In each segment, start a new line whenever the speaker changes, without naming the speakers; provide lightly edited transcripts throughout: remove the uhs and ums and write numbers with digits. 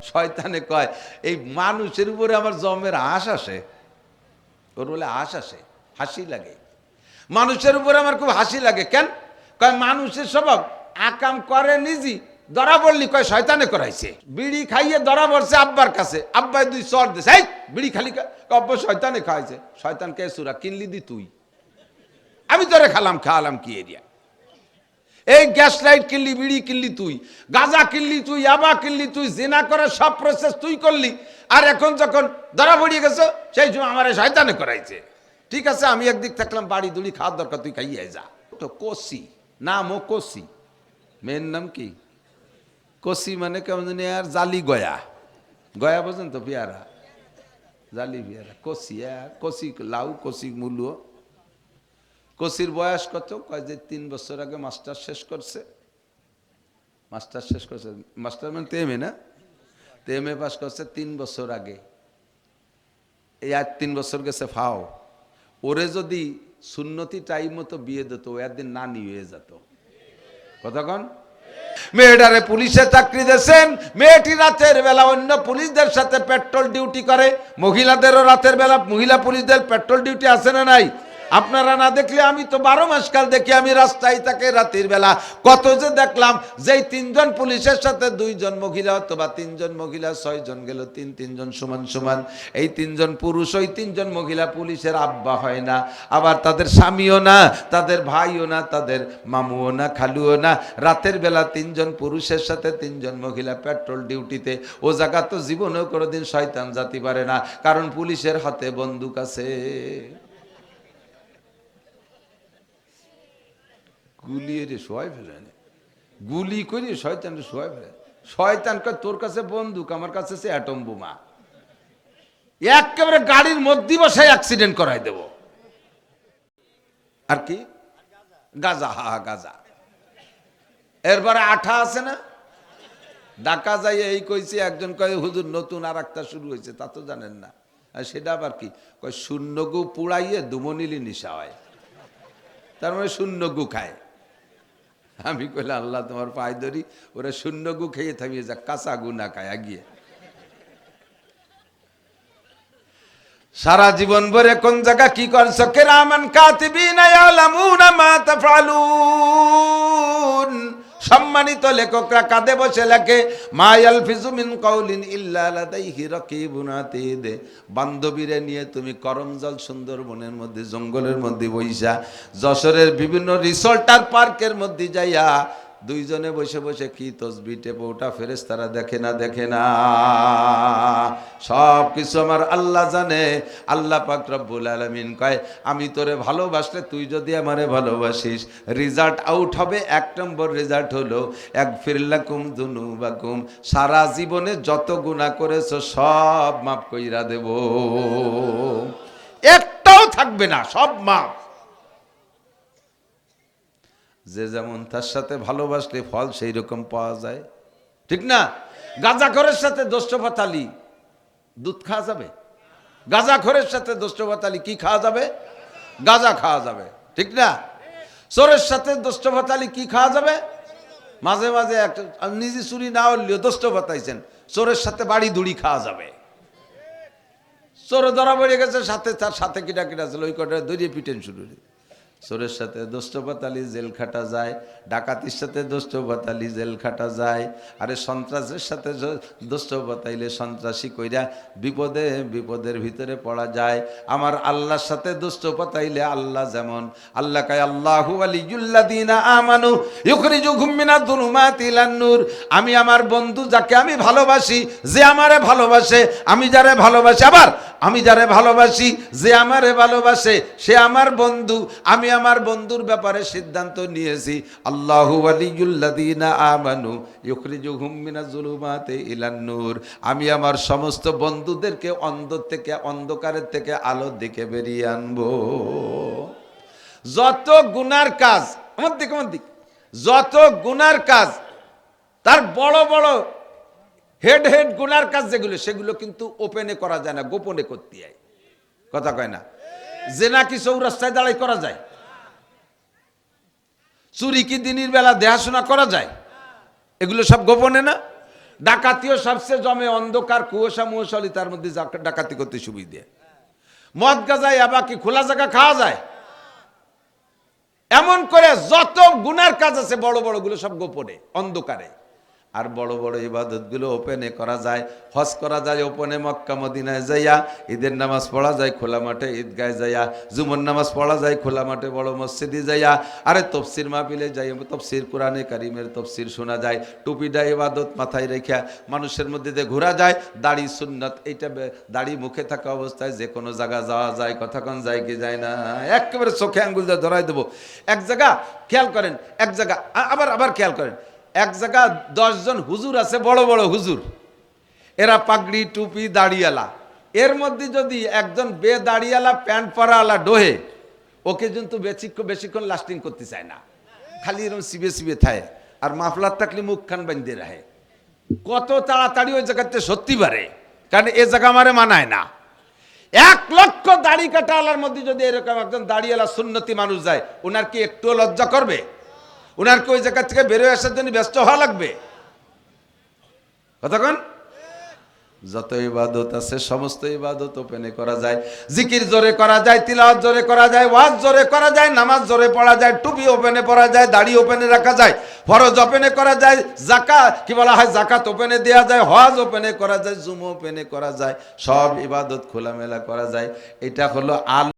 শয়তানে কয় এই মানুষের উপরে আমার জমের আশ আসে, ওর বলে আশ আসে, হাসি লাগে। মানুষের উপরে আমার খুব হাসি লাগে। কেন? কয় মানুষের স্বভাব আকাম করে নিজে, ধরা পড়লি কয় শয়তানে করাইছে। বিড়ি খাইয়ে ধরা পড়ছে আব্বার কাছে, আব্বাই 2 চড় দিছে, এই বিড়ি খালি অব্য শয়তানে খাইছে। শয়তান কে সুরা কিনলি দি তুই, আমি তোরে খাওয়ালাম কি এরিয়া। এই গ্যাস লাইট কিনলি, বিড়ি কিনলি তুই, গাঁজা কিনলি তুই, ইয়াবা কিনলি তুই, জিনা করার সব প্রসেস তুই করলি। আর এখন যখন ধরা পড়িয়ে গেছো সেই সময় আমার শয়তানে করাইছে। ঠিক আছে, আমি একদিক থাকলাম, বাড়ি দুড়ি খাওয়ার দরকার, তুই খাইয়ে যা। তো কষি নাম, ও কষি, মেয়ের নাম কি কষি, মানে কেমন জানি আর জালি গয়া, গয়া বোঝেন তো, পেয়ারা, জালি পেয়ারা, কষি। কষি লাউ, কষি মূলো। কষির বয়স কত? কয় যে 3 বছর আগে মাস্টার শেষ করছে। মাস্টার শেষ করছে, মাস্টার মানে তেমে না, তেমে পাস করছে 3 বছর আগে। এই আর 3 বছর গেছে ফাও। ওরে যদি সুন্নতি টাইম মতো বিয়ে দিত, ও একদিন নানি হয়ে যেত। কতক্ষণ? মেয়েটারে পুলিশে চাকরি দিয়েছেন, মেয়েটি রাতের বেলা অন্য পুলিশদের সাথে পেট্রোল ডিউটি করে। মহিলাদেরও রাতের বেলা মহিলা পুলিশদের পেট্রোল ডিউটি আছে না নাই? আপনারা না দেখলে আমি তো 12 মাস কাল দেখি, আমি রাস্তায় থাকে রাতের বেলা কত যে দেখলাম। যেই 3 জন পুলিশের সাথে 2 জন মহিলা, অথবা 3 জন মহিলা, 6 জন গেল, 3 জন সমান সমান। এই 3 জন পুরুষ, ওই 3 জন মহিলা পুলিশের আব্বা হয় না, আবার তাদের স্বামীও না, তাদের ভাইও না, তাদের মামুও না, খালুও না। রাতের বেলা 3 জন পুরুষের সাথে 3 জন মহিলা পেট্রোল ডিউটিতে। ও জায়গা তো জীবনেও কোনোদিন শয়তান জাতি পারে না, কারণ পুলিশের হাতে বন্দুক আছে। গুলি রে শোয়াই ফেলে, গুলি করে শয়তান রে শোয়াই ফেলে। শয়তান কয় তোর কাছে বন্দুক, আমার কাছে সে অ্যাটম বোমা, একেবারে গাড়ির মধ্যে বসে অ্যাক্সিডেন্ট করাই দেব। আর কি গাজা, গাজা। এরপরে আঠা আছে না, ঢাকা যাই এই কইছে, একজন কয় হুজুর নতুন আর একটা শুরু হয়েছে, তা তো জানেন না। আর সেটা আবার কি কয়, শূন্য গু পুড়াইয়ে দুমনিলি নিশা হয়, তার মানে শূন্য গু খায়। আমি কইলাম আল্লাহ তোমার পায়ে ধরি, ওরা শূন্য গু খেয়ে থামিয়ে যা, কাঁচা গু না খায় আগিয়ে। সারা জীবন ভরে কোন জায়গা কি করছো? কিরামান কাতিবিনা ইয়ালামুনা মা তাফআলুন। সম্মানিত লেখকরা কাঁধে বসে লেখে, মা ইয়ালফিজু মিন কাউলিন ইল্লা লাদাইহি রাকিবুন আতীদ। বান্ধবীরে নিয়ে তুমি করমজল সুন্দরবনের মধ্যে, জঙ্গলের মধ্যে বইসা, যশোরের বিভিন্ন রিসোর্ট আর পার্কের মধ্যে যাইয়া 2 জনে বসে বসে কি তসবিহ টেপো, ওটা ফেরেশতারা দেখে না, দেখে না। সব কিছু আমার আল্লাহ জানে। আল্লাহ পাক রব্বুল আলামিন কয়, আমি তোরে ভালোবাসলে, তুই যদি আমারে ভালোবাসিস, রেজাল্ট আউট হবে। 1 নম্বর রেজাল্ট হলো ইয়াগফির লাকুম যুনুবাকুম। সারা জীবনে যত গুনাহ করেছো সব মাফ কইরা দেব, একটাও থাকবে না, সব মাফ। যে যেমন তার সাথে ভালোবাসলে ফল সেই রকম পাওয়া যায়, ঠিক না? গাঁজাখোরের সাথে দোস্ত-ফাতালি, দুধ খাওয়া যাবে? গাঁজাখোরের সাথে দোস্ত-ফাতালি কি খাওয়া যাবে? গাঁজা খাওয়া যাবে, ঠিক না? চোরের সাথে দোস্ত-ফাতালি কি খাওয়া যাবে? মাঝে মাঝে একটা নিজে চুরি না হলেও দোস্ত বাতাইছেন, চোরের সাথে বাড়ি দুড়ি খাওয়া যাবে। চোরে ধরা পড়ে গেছে, সাথে তার সাথে কিটা কিটা ছিল, ওই কটা দড়িয়ে পিটেন শুরু। চোরের সাথে দোস্ত পাতালি জেল খাটা যায়, ডাকাতির সাথে দোস্ত পাতালি জেল খাটা যায়। আরে সন্ত্রাসের সাথে দোস্ত পাতাইলে সন্ত্রাসী কইরা বিপদে বিপদের ভিতরে পড়া যায়। আমার আল্লাহর সাথে দোস্ত পাতাইলে আল্লাহ যেমন, আল্লাহ কয় আল্লাহু ওয়ালিয়ুল্লাযিনা আমানু ইউখরিজুহুম মিনাজ যুলুমাতি ইলান নূর। আমি আমার বন্ধু যাকে আমি ভালোবাসি, যে আমারে ভালোবাসে, আমি যারে ভালোবাসি, আবার আমি যারে ভালোবাসি, যে আমারে ভালোবাসে, সে আমার বন্ধু। আমি আমার বন্ধুর ব্যাপারে সিদ্ধান্ত নিয়েছি, আল্লাহু ওয়ালিয়ুল্লাযিনা আমানু ইউখরিজুহুম মিনাজ যুলুমাতি ইলান নূর। আমি আমার সমস্ত বন্ধুদেরকে অন্ধকারের থেকে আলোর দিকে বেরিয়ে আনবো। যত গুনার কাজ, আমার দিক যত গুনার কাজ, তার বড় বড় হেড গুনার কাজ যেগুলো, সেগুলো কিন্তু ওপেনে করা যায় না, গোপনে করতে হয়। কথা কয় না? জেনা কি চৌরাস্তায় দাঁড়াই করা যায়? চুরি কি দিনের বেলা দেখাশোনা করা যায়? এগুলো সব গোপনে না? ডাকাতিও সবচেয়ে জমে অন্ধকার কুয়াশা মুয়াশালি, তার মধ্যে ডাকাতি করতে সুবিধে। মদ গাজায় আবার কি খোলা জায়গা খাওয়া যায়? এমন করে যত গুনার কাজ আছে বড় বড় গুলো সব গোপনে অন্ধকারে, আর বড় বড় ইবাদত গুলো ওপেনে করা যায়। হজ করা যায় ওপেনে মক্কা মদিনায় যাইয়া, ঈদের নামাজ পড়া যায় খোলা মাঠে ঈদগায় যাইয়া, জুমার নামাজ পড়া যায় খোলা মাঠে বড় মসজিদে যাইয়া, আরে তফসির মাহফিলে যাই তফসির কোরআনে কারিমের তফসির শোনা যায়, টুপিটা ইবাদত মাথায় রেখা মানুষের মধ্যে দিয়ে ঘোরা যায়। দাড়ি সুন্নাত, এইটা দাড়ি মুখে থাকা অবস্থায় যে কোনো জায়গা যাওয়া যায়, কতক্ষণ যায় কি যায় না, একেবারে চোখে আঙ্গুল দিয়ে ধরাই দেবো। এক জায়গা খেয়াল করেন, এক জায়গা আবার খেয়াল করেন, এক জায়গা 10 জন হুজুর আছে, বড় বড় হুজুর, এরা পাগড়ি টুপি দাড়িয়ালা, এর মধ্যে যদি একজন বেদাড়িয়ালা প্যান্ট পরাওয়ালা ডোহে, ওকে কিন্তু বেশিক্ষণ লাস্টিং করতে চায় না, খালি এরকম সিবে সিবে থাকে, আর মাফলার থাকলে মুখখান বান্ধে রাখে, কত তাড়াতাড়ি ওই জায়গাতে সত্যি পারে, কারণ এ জায়গা আমারে মানায় না। 1 লক্ষ দাড়ি কাটাওয়ালার মধ্যে যদি এরকম একজন দাড়িয়ালা সুন্নতি মানুষ যায়, ওনার কি একটু লজ্জা করবে? ওনার কি ওই জায়গা থেকে বেরোয় আসার জন্য ব্যস্ত হওয়া লাগবে? কতক্ষণ? যত ইবাদত আছে সমস্ত ইবাদত ওপেনে করা যায়, জিকির জোরে করা যায়, তিলাওয়াত জোরে করা যায়, ওয়াজ জোরে করা যায়, নামাজ জোরে পড়া যায়, টুপি ওপেনে পড়া যায়, দাড়ি ওপেনে রাখা যায়, ফরজ ওপেনে করা যায়, যাকাত কি বলা হয় জাকাত ওপেনে দেওয়া যায়, হজ ওপেনে করা যায়, জুমা ওপেনে করা যায়, সব ইবাদত খোলামেলা করা যায়। এটা হলো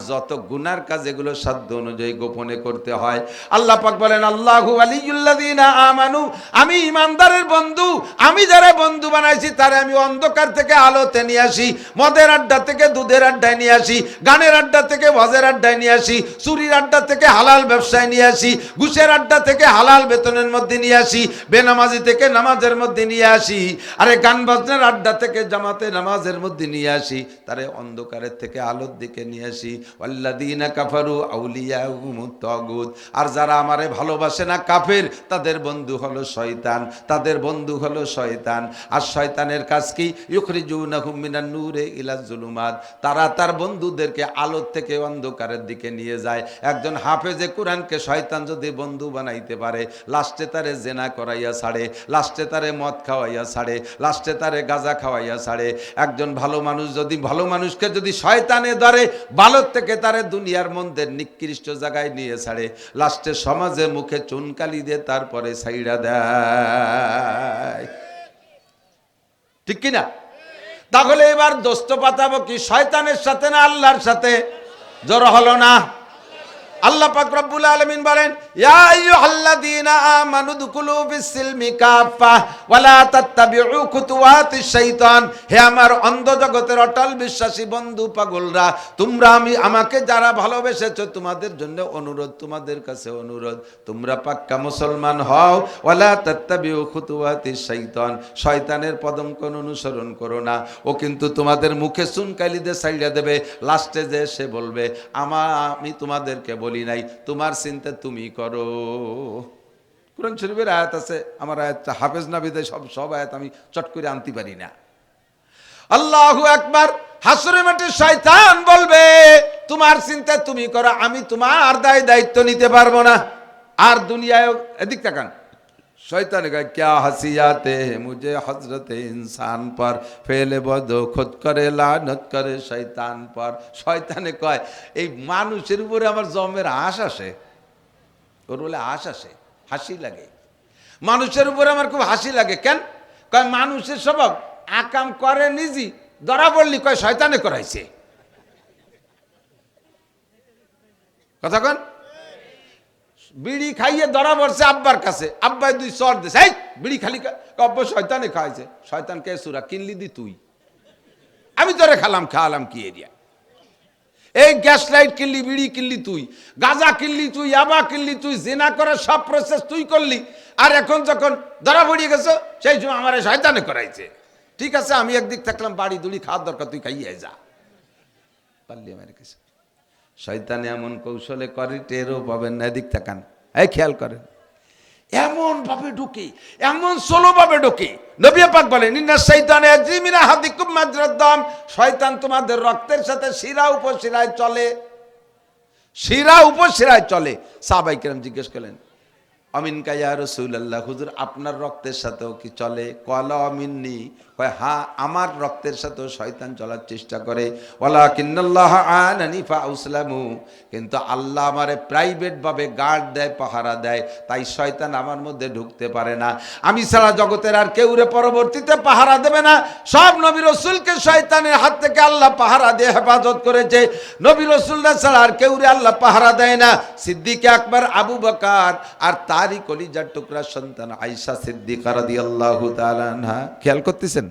যত গুনার কাজ এগুলো সাধ্য অনুযায়ী গোপনে করতে হয়। আল্লাহ পাক বলেন আল্লাহু ওয়ালিয়ুল্লাযিনা আমানু, আমি ইমানদারের বন্ধু, আমি যারা বন্ধু বানাইছি তারা আমি অন্ধকার থেকে আলোতে নিয়ে আসি, মদের আড্ডা থেকে দুধের আড্ডায় নিয়ে আসি, গানের আড্ডা থেকে ভজের আড্ডায় নিয়ে আসি, চুরির আড্ডা থেকে হালাল ব্যবসায় নিয়ে আসি, ঘুষের আড্ডা থেকে হালাল বেতনের মধ্যে নিয়ে আসি, বেনামাজি থেকে নামাজের মধ্যে নিয়ে আসি, আরে গান বাজনার আড্ডা থেকে জামাতে নামাজের মধ্যে নিয়ে আসি, তারে অন্ধকারের থেকে আলোর দিকে নিয়ে আসি। ওয়াল্লাযীনা কাফারু আউলিয়াহুমুত তাগুত, আর যারা আমারে ভালোবাসে না কাফের, তাদের বন্ধু হলো শয়তান, তাদের বন্ধু হলো শয়তান। আর শয়তানের কাজ কি? ইউখরিজুনাহুম মিনান নূরে ইলাজ জুলুমাত, তারা তার বন্ধুদেরকে আলোর থেকে অন্ধকারের দিকে নিয়ে যায়। একজন হাফেজে কোরআনকে শয়তান যদি বন্ধু বানাইতে পারে, লাস্টে তারে জেনা করাইয়া ছাড়ে, লাস্টে তারে মদ খাওয়াইয়া ছাড়ে, লাস্টে তারে গাঁজা খাওয়াইয়া ছাড়ে। একজন ভালো মানুষ যদি ভালো মানুষকে যদি শয়তানে ধরে, ভালোর থেকে তারে দুনিয়ার মধ্যে নিকৃষ্ট জায়গায় নিয়ে ছাড়ে, লাস্টে সমাজে মুখে চুনকালি দিয়ে তারপরে ছাইড়া দেয়। ঠিক কিনা? তাহলে এবার দোস্ত পাতাবো কি শয়তানের সাথে না আল্লাহর সাথে? জোর হলো না? আল্লাহ পাক রব্বুল আলামিন বলেন ইয়া আইয়ুহাল্লাযীনা আমানু দুকুলু ফিস-সিলমি কাফা ওয়া লা তাত্তাবিউ খুতুওয়াতিশ শাইতান, হে আমার অন্ধ জগতের অটল বিশ্বাসী বন্ধু পাগলরা, তোমরা আমাকে যারা ভালোবেসেছো তোমাদের জন্য অনুরোধ, তোমাদের কাছে অনুরোধ, তোমরা পাক্কা মুসলমান হও। ওয়া লা তাত্তাবিউ খুতুওয়াতিশ শাইতান, শয়তানের পদঙ্ক অনুসরণ করো না, ও কিন্তু তোমাদের মুখে চুনকালি দিয়ে ছাইড়া দেবে, লাস্টে যে সে বলবে আমি তোমাদেরকে বলি নাই, তোমার চিন্তা তুমি করো। কোরআন শরীফের আয়াত আছে, আমার আয়াতটা হাফেজ না বিদায় সব আয়াত আমি চট করে আনতে পারি না। আল্লাহু আকবার। হাসরের মাঠে শয়তান বলবে তোমার চিন্তা তুমি করো, আমি তোমার দায়িত্ব নিতে পারবো না। আর দুনিয়ায় এদিক তাকান, শয়তান কয় ক্যা হাসিয়াতে মুঝে হজরতে ইনসান পর, ফেলে বদ খোদ করে লানত করে শয়তান পর। শয়তানে কয় এই মানুষের উপরে আমার জমের আশ আসে, ওর বলে আশ আসে, হাসি লাগে, মানুষের উপরে আমার খুব হাসি লাগে। কেন? কয় মানুষের স্বভাব আকাম করে নিজে, ধরা পড়লি কয় শয়তানে করাইছে। কথা কন? বিড়ি খাইয়ে ধরা পড়ছে আব্বার কাছে, আব্বাই 2 চর দিছে, এই বিড়ি খালি আব্বা শয়তানে খাইছে। শয়তান কে সুরা কিনলি দি তুই, আমি তোরে খাওয়ালাম কি এরিয়া? এই গ্যাস লাইট কিনলি, বিড়ি কিনলি তুই, গাঁজা কিনলি তুই, ইয়াবা কিনলি তুই, জিনা করার সব প্রসেস তুই করলি, আর এখন যখন ধরা পড়িয়ে গেছো সেই সময় আমার শয়তানে করাইছে। ঠিক আছে, আমি একদিক থাকলাম, বাড়ি দুড়ি খাওয়ার দরকার, তুই খাইয়ে যা, পারলি আমার কাছে। শয়তানে এমন কৌশলে করে টেরও পাবেন না। এদিক তাকান, এই খেয়াল করেন, এমন ভাবে ঢুকে, এমন সোলো ভাবে ঢুকে। নবী পাক বলেন ইন্না শাইতানা ইয়াজরি মিন আহাদিকুম মাজরাদ দাম, শয়তান তোমাদের রক্তের সাথে শিরা উপশিরায় চলে, শিরা উপশিরায় চলে। সাহাবায়ে কেরাম জিজ্ঞেস করলেন অমিন কায়া রাসূলুল্লাহ, হুজুর আপনার রক্তের সাথেও কি চলে? কলা অমিননি, কয় হ্যাঁ আমার রক্তের সাথেও শয়তান চলার চেষ্টা করে। ওয়ালাকিন্নাল্লাহ আনানি ফাউসলামু, কিন্তু আল্লাহ আমারে প্রাইভেট ভাবে গার্ড দেয়, পাহারা দেয়, তাই শয়তান আমার মধ্যে ঢুকতে পারে না। আমি ছাড়া জগতের আর কেউ রে পরবর্তীতে পাহারা দেবে না। সব নবী রাসূলকে শয়তানের হাত থেকে আল্লাহ পাহারা দিয়ে হেফাজত করেছে। নবী রাসূলরা ছাড়া আর কেউ রে আল্লাহ পাহারা দেয় না। সিদ্দিক আকবর আবু বকর আর তারই কলিজার টুকরা সন্তান আয়েশা সিদ্দিকা রাদিয়াল্লাহু তাআলা আনহা। খেয়াল করতেছেন?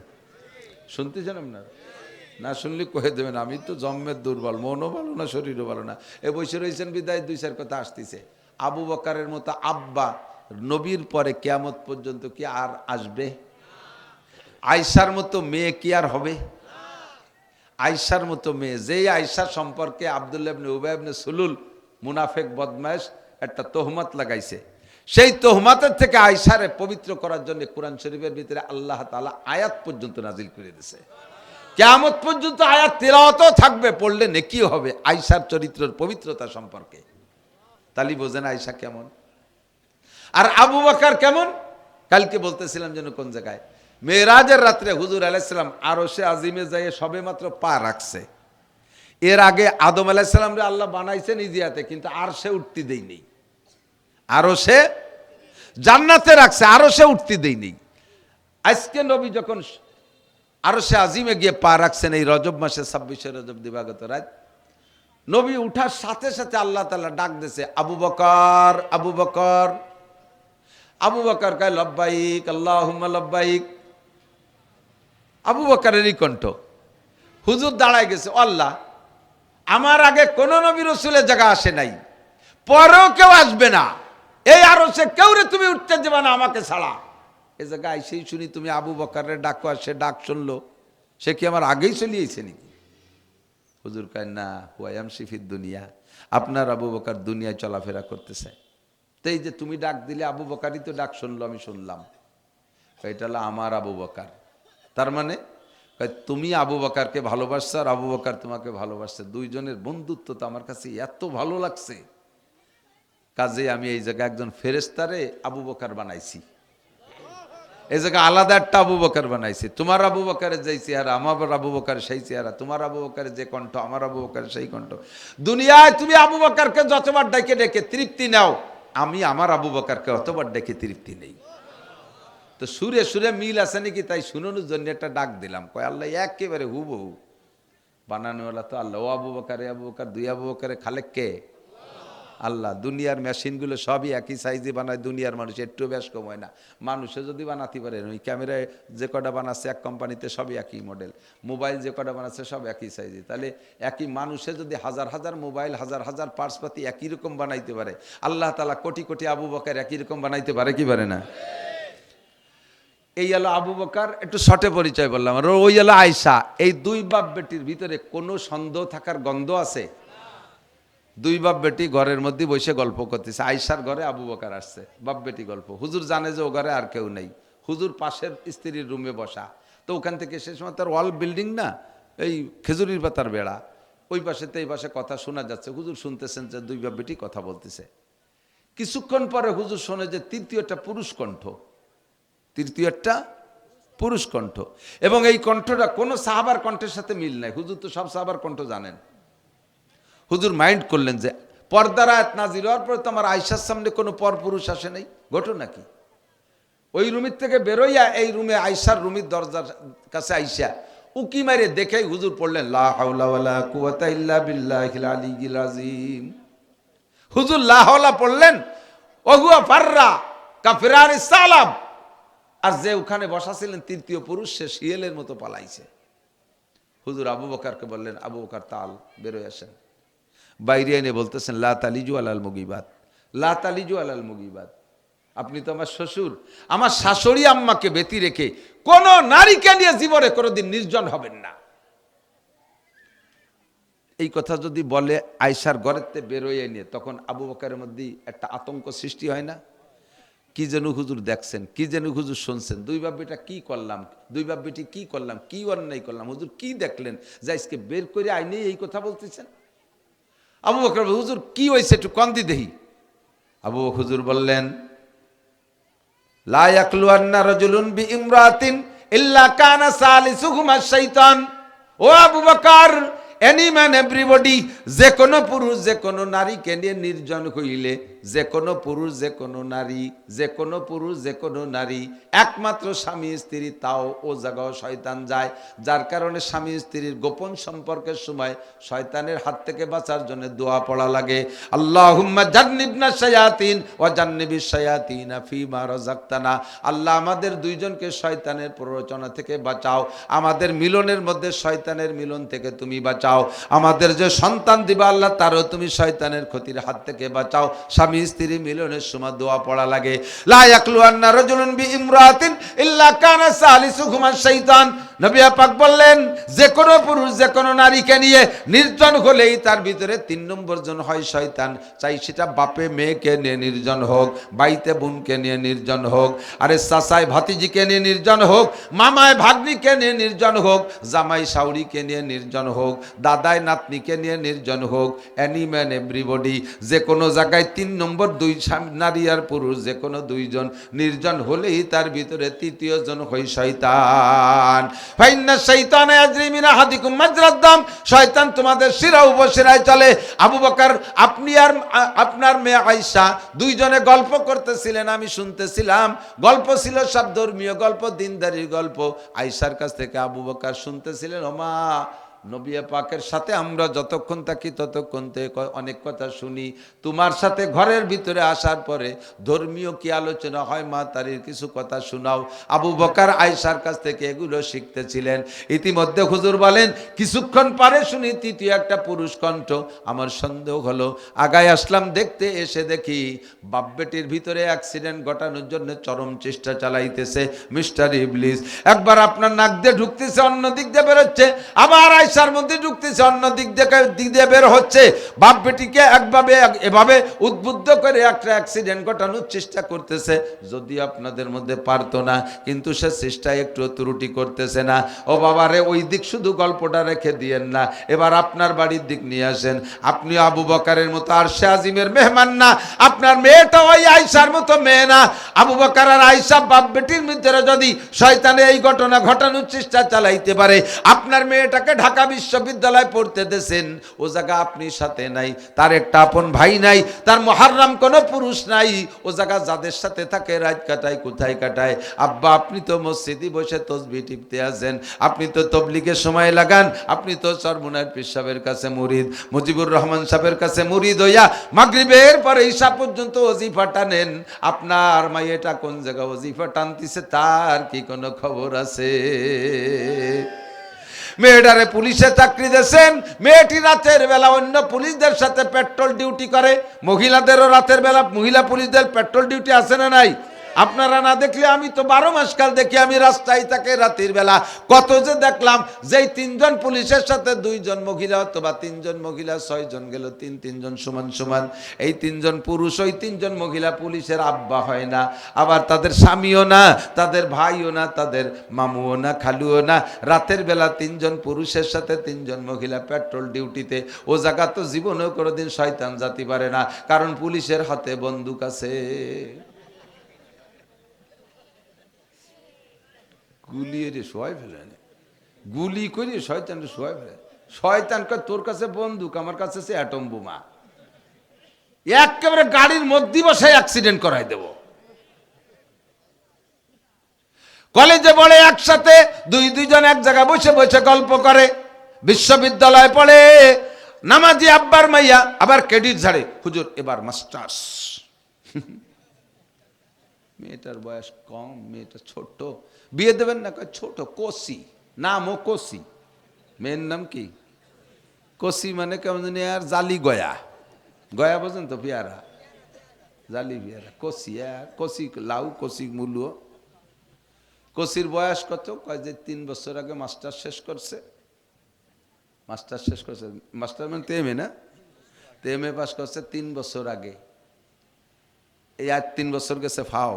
শুনতেছেন আপনারা? না শুনলে কয়ে দেবেন আমি তো জন্মের দুর্বল, মনও ভালো না শরীরও ভালো না। এ বসে রয়েছেন বিদায় দুই চার কথা আসতেছে। আবু বকরের মতো আব্বা নবীর পরে কিয়ামত পর্যন্ত কি আর আসবে? আয়েশার মতো মেয়ে কি আর হবে? আয়েশার মতো মেয়ে, যেই আয়েশা সম্পর্কে আব্দুল্লাহ ইবনে উবাই ইবনে সুলুল মুনাফেক বদমাশ একটা তোহমত লাগাইছে, সেই তোহমতের থেকে আয়েশারে পবিত্র করার জন্য কোরআন শরীফের ভিতরে আল্লাহ তাআলা আয়াত পর্যন্ত নাজিল করে দিয়েছে। কিয়ামত পর্যন্ত আয়াত তিলাওয়াতও থাকবে, পড়লে নেকি হবে আয়েশার চরিত্রের পবিত্রতা সম্পর্কে। তালি বোঝেন আয়েশা কেমন আর আবু বকর কেমন। কালকে বলতেছিলাম যেন কোন জায়গায়, মেরাজের রাত্রে হুজুর আলাইহিস সালাম আরশে আজিমে যাইয়ে সবে মাত্র পা রাখছে। এর আগে আদম আলাইহিস সালামরে আল্লাহ বানাইছেন ইজিয়াতে, কিন্তু আরশে উঠতে দেই নেই। আরশে জান্নাতে রাখছে, আরশে উঠতে দেই নেই। আজকে নবী যখন আরশে আজিমে গিয়ে পা রাখছেন এই রজব মাসে 26 রজব দিবাগত রাত, নবী উঠার সাথে সাথে আল্লাহ তাআলা ডাক দিয়েছে, আবু বকর আবু বকর। আবু বকর কয় লব্বাইক আল্লাহুম্মা লব্বাইক। আবু বকরেরই কণ্ঠ। হুজুর দাঁড়ায় গেছে, আল্লাহ আমার আগে কোন নবী রাসূলের জায়গা আসে নাই, পরেও কেউ আসবে না, এই আরশে কেউ রে তুমি উঠতে দেবে না আমাকে ছাড়া। এই জায়গায় আইসেই শুনি তুমি আবু বকরের ডাকো, আর সে ডাক শুনলো, সে কি আমার আগেই চলিয়েছে নাকি? হুজুর কয় না, হুয়ায়াম শিফির দুনিয়া, আপনার আবু বকর দুনিয়ায় চলাফেরা করতেছে। তো এই যে তুমি ডাক দিলে আবু বকরই তো ডাক শুনলো, আমি শুনলাম। এটা হলো আমার আবু বকর। তার মানে তুমি আবু বকরকে ভালোবাসছো আর আবু বকর তোমাকে ভালোবাসছে, দুইজনের বন্ধুত্ব তো আমার কাছে এত ভালো লাগছে, কাজে আমি এই জায়গায় একজন ফেরেশতারে আবু বকর বানাইছি, এই জায়গায় আলাদা একটা আবু বকর বানাইছি। তোমার আবু বকরের যেই চেহারা আমার আবু বকরের সেই চেহারা, তোমার আবু বকরের যে কণ্ঠ আমার আবু বকরের সেই কণ্ঠ। দুনিয়ায় তুমি আবু বকরকে যতবার ডেকে ডেকে তৃপ্তি নাও, আমি আমার আবু বকরকে অতবার ডেকে তৃপ্তি নেই। তো সুরে সুরে মিল আছে নাকি, তাই শুনানোর জন্য একটা ডাক দিলাম। কয় আল্লাহ একেবারে হুবহু বানানোওয়ালা তো আল্লাহ। ও আবু বকর আবু বকর, দুই আবু বকরে খালেক কে? আল্লাহ। দুনিয়ার মেশিনগুলো সবই একই সাইজে বানায়, দুনিয়ার মানুষ একটু বেশ কম হয় না। মানুষে যদি বানাতে পারে, ওই ক্যামেরায় যে কটা বানাচ্ছে এক কোম্পানিতে সবই একই মডেল, মোবাইল যে কটা বানাচ্ছে সব একই সাইজে, তাহলে একই মানুষে যদি হাজার হাজার মোবাইল হাজার হাজার পার্টসপাতি একই রকম বানাইতে পারে, আল্লাহ তাআলা কোটি কোটি আবু বকর একই রকম বানাইতে পারে কি পারে না? এই হলো আবু বকর, একটু শর্টে পরিচয় বললাম। আর ওই হলো আয়েশা। এই দুই বাপ বেটির ভিতরে কোনো সন্দেহ থাকার গন্ধ আছে? দুই বাপ বেটি ঘরের মধ্যে বসে গল্প করতেছে। আয়েশার ঘরে আবু বকর আসছে, বাপ বেটি গল্প। হুজুর জানে যে ও ঘরে আর কেউ নেই, হুজুর পাশের স্ত্রীর রুমে বসা। তো ওখান থেকে সে সময় তার ওয়াল বিল্ডিং না, এই খেজুরির পাতার বেড়া, ওই পাশেতে এই পাশে কথা শোনা যাচ্ছে। হুজুর শুনতেছেন যে দুই বাপ বেটি কথা বলতেছে। কিছুক্ষণ পরে হুজুর শোনে যে তৃতীয় একটা পুরুষ কণ্ঠ, তৃতীয় একটা পুরুষ কণ্ঠ, এবং এই কণ্ঠটা কোনো সাহাবার কণ্ঠের সাথে মিল নাই। হুজুর তো সব সাহাবার কণ্ঠ জানেন। হুজুর মাইন্ড করলেন যে পর্দার আয়াত নাজিল হওয়ার পরে তো আমার আয়েশার সামনে কোনো পরপুরুষ আসে নাই, ঘটনা কি? ওই রুমের থেকে বেরোইয়া এই রুমে আয়েশার রুমের দরজার কাছে আইসা উকি মারে দেখেই হুজুর পড়লেন লা হাওলা ওয়ালা কুওয়াতা ইল্লা বিল্লাহিল আলিয়্যিল আযীম। হুজুর লা হাওলা পড়লেন, ওহুয়া ফাররা কাফিরানিস সালাম, আর যে ওখানে বসা ছিলেন তৃতীয় পুরুষ, সে শিয়ালের মতো পালাইছে। হুজুর আবু বকরকে বললেন, আবু বকর তাল বেরোয় আসেন। বাইরে এনে বলতেছেন লা তালিজু আলাল মুগিবাত, লা তালিজু আলাল মুগিবাত। আপনি তো আমার শ্বশুর, আমার শাশুড়ি আম্মাকে ব্যতি রেখে কোন নারীকে নিয়ে জীবনে কোনোদিন নির্জন হবেন না। এই কথা যদি বলে আয়েশার ঘরেতে বেরোয় নিয়ে, তখন আবু বকরের মধ্যে একটা আতঙ্ক সৃষ্টি হয় না? কি যেন হুজুর দেখছেন, কি যেন হুজুর শুনছেন, দুই বাপ বেটা কি করলাম, দুই বাপ বেটি কি করলাম, কি অন্যায় করলাম, হুজুর কি দেখলেন যে আজকে বের করে আইনে এই কথা বলতেছেন? আবু বকর হুজুর কি হয়েছে একটু কন্দি দেহি। আবু হুজুর বললেন, লা ইয়াকলুয়ান্না রাজুলুন বিইমরাতিন ইল্লা কানা সালিসুহুমা শাইতান। ও Abu Bakr, any man everybody, যে কোনো পুরুষ যে কোনো নারীকে নিয়ে নির্জন হইলে, যে কোনো পুরুষ যে কোনো নারী, যে কোনো পুরুষ যে কোনো নারী, একমাত্র স্বামী স্ত্রী, তাও ও জায়গাও শয়তান যায়। যার কারণে স্বামী স্ত্রীর গোপন সম্পর্কের সময় শয়তানের হাত থেকে বাঁচার জন্য দোয়া পড়া লাগে, আল্লাহুম্মা জান্নিবনা শায়াতিন ওয়া জান্নিবিশ শায়াতিনা ফীমা রাযাকতানা। আল্লাহ আমাদের দুইজনকে শয়তানের প্ররোচনা থেকে বাঁচাও, আমাদের মিলনের মধ্যে শয়তানের মিলন থেকে তুমি বাঁচাও, আমাদের যে সন্তান দিবা আল্লাহ তারও তুমি শয়তানের ক্ষতির হাত থেকে বাঁচাও। স্বামী স্ত্রী মিলনের সময় দোয়া পড়া লাগে। লা ইয়াকলুয়ান্না রাজুলুন বিইমরাতিন ইল্লা কানা সালিসুহুমা শাইতান। নবী পাক বললেন, যে কোনো পুরুষ যে কোনো নারীকে নিয়ে নির্জন হলেই তার ভিতরে 3 নম্বর জন হয় শয়তান। চাই সেটা বাপে মেয়েকে নিয়ে নির্জন হোক, বাইতে বোনকে নিয়ে নির্জন হোক, আরে চাচাই ভাতিজিকে নিয়ে নির্জন হোক, মামায় ভাগ্নিকে নিয়ে নির্জন হোক, জামাই শাউরিকে নিয়ে নির্জন হোক, দাদায় নাতনিকে নিয়ে নির্জন হোক, এনি ম্যান এভরিবডি, যে কোনো জায়গায় 3 নম্বর 2 নারী আর পুরুষ যে কোনো 2 জন নির্জন হলেই তার ভিতরে 3য় জন হয় শয়তান। ফাইন্না শাইতানা ইয়াজরি মিন আহাদিকুম মাজরাদ দাম। শয়তান তোমাদের শিরা উপশিরায় চলে। আবু বকর, আপনি আর আপনার মেয়ে আয়েশা দুইজনে গল্প করতেছিলেন, আমি শুনতেছিলাম। গল্প ছিল সব ধর্মীয় গল্প, দিনদারির গল্প। আয়েশার কাছ থেকে আবু বকর শুনতেছিলেন, ওমা নবী পাকের সাথে আমরা যতক্ষণ থাকি ততক্ষণ থেকে অনেক কথা শুনি, তোমার সাথে ঘরের ভিতরে আসার পরে ধর্মীয় কি আলোচনা হয়, মা তারির কিছু কথা শোনাও। আবু বকর আয়েশার কাছ থেকে এগুলো শিখতেছিলেন। ইতিমধ্যে হুজুর বলেন, কিছুক্ষণ পরে শুনি 3য় একটা পুরুষ কণ্ঠ। আমার সন্দেহ হলো, আগায় আসলাম, দেখতে এসে দেখি বাপ বেটির ভিতরে অ্যাক্সিডেন্ট ঘটানোর জন্য চরম চেষ্টা চালাইতেছে মিস্টার ইবলিস। একবার আপনার নাক দিয়ে ঢুকতেছে, অন্য দিক দিয়ে বেরোচ্ছে, আবার আয়েশার মধ্যে ঢুকতেছে, অন্য দিক দিয়ে বের হচ্ছে। বাপ বেটিকে এভাবে উদ্বুদ্ধ করে একটা অ্যাক্সিডেন্ট ঘটানোর চেষ্টা করতেছে। যদি আপনাদের মধ্যে পারতো না, কিন্তু সে চেষ্টায় একটু ত্রুটি করতেছে না। ও বাবারে, ওই দিক শুধু গল্পটা রেখে দিয়েন না, এবার আপনার বাড়ির দিক নিয়ে আসেন। আপনি আবু বকরের মতো আরশে আজিমের মেহমান না, আপনার মেয়েটা ওই আয়েশার মতো মেয়ে না। আবু বকর আর আয়েশা বাপ বেটির ভিতরে যদি শয়তানে এই ঘটনা ঘটানোর চেষ্টা চালাইতে পারে, আপনার মেয়েটাকে ঢাকা বিশ্ববিদ্যালয়ে পড়তে দেন, ও জায়গা আপনি সাথে নাই, তার একটা আপন ভাই নাই, তার মুহাররম কোনো পুরুষ নাই, ও জায়গা যাদের সাথে থাকে রাত কাটায়, কোথায় কাটায়? আব্বা, আপনি তো মসজিদে বসে তসবিহ টিপতে আছেন, আপনি তো তবলিগের সময় লাগান, আপনি তো চরমুনার পীর সাহেবের কাছে মুরিদ, মুজিবুর রহমান সাহেবের কাছে মুরিদ হইয়া মাগরিবের পরে ঈশা পর্যন্ত ওজিফা টানেন। আপনার মাইয়েটা কোন জায়গা ওজিফা টানতিছে, তার কি কোনো খবর আছে? মেয়েটারে পুলিশে চাকরি দিয়েছেন, মেয়েটি রাতের বেলা অন্য পুলিশদের সাথে পেট্রোল ডিউটি করে। মহিলাদেরও রাতের বেলা মহিলা পুলিশদের পেট্রোল ডিউটি আছে না নাই? আপনারা না দেখলে, আমি তো 12 মাস কাল দেখি, আমি রাস্তায় থাকে রাতের বেলা। কত যে দেখলাম, যেই 3 জন পুলিশের সাথে 2 জন মহিলা, অথবা 3 জন মহিলা, 6 জন গেল, 3 জন সমান সমান। এই 3 জন পুরুষ, ওই 3 জন মহিলা পুলিশের আব্বা হয় না, আবার তাদের স্বামীও না, তাদের ভাইও না, তাদের মামুও না, খালুও না। রাতের বেলা 3 জন পুরুষের সাথে 3 জন মহিলা পেট্রোল ডিউটিতে। ও জায়গা তো জীবনেও কোনোদিন শয়তান জাতি পারে না, কারণ পুলিশের হাতে বন্দুক আছে। গুলি রে শোয়াই ফেলে, গুলি করে শয়তান শোয়াই ফেলে। শয়তান কয়, তোর কাছে বন্দুক, আমার কাছে সে অ্যাটম বোমা, একেবারে গাড়ির মধ্যে বসে অ্যাক্সিডেন্ট করাই দেব। কলেজে পড়ে একসাথে, দুইজন এক জায়গায় বসে বসে গল্প করে। বিশ্ববিদ্যালয়ে পড়ে, নামাজি আব্বার মাইয়া, আবার ক্রেডিট ঝাড়ে, হুজুর এবার মাস্টার্স। মেয়েটার বয়স কম, মেয়েটা ছোট, বিয়ে দেবেন না? ছোট, কোসি, নামও কোসি। মেয়ের নাম কি? কোসি মানে কেমন জানি আর জালি গয়া, গয়া বোঝেন তো, পেয়ারা, জালি পেয়ারা, কোসি। আর কোসি লাউ, কোসি মূল্য। কোসির বয়স কত? কয় যে 3 বছর আগে মাস্টার শেষ করছে। মাস্টার শেষ করছে, মাস্টার মানে তেমে না, তেমে পাস করছে 3 বছর আগে। এই আর 3 বছর গেছে ফাও।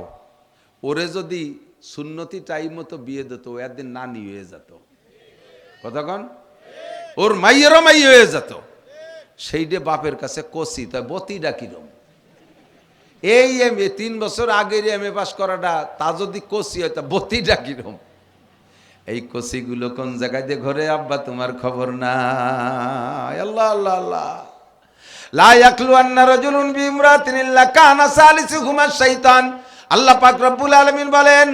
ওরে যদি সুন্নতি টাইম মতো বিয়ে দিত, ও একদিন নানি হয়ে যেত। কতক্ষণ? ওর মাইয়েরও মাই হয়ে যেত। সেইটা বাপের কাছে কষি, তাই বতিটা কিরম, এই এমএ 3 বছর আগের এমএ পাস করাটা তা যদি কষি হয় তা বতিটা কিরম। এই কষিগুলো কোন জায়গায় যে ঘরে আব্বা তোমার খবর না। আল্লাহ আল্লাহ আল্লাহ। লা ইয়াকলু আন্না রাজুলুন বিইমরাতিন ইল্লা কানা সালিসুহুমা শাইতান। আল্লাহ পাক রব্বুল আলামিন বলেন,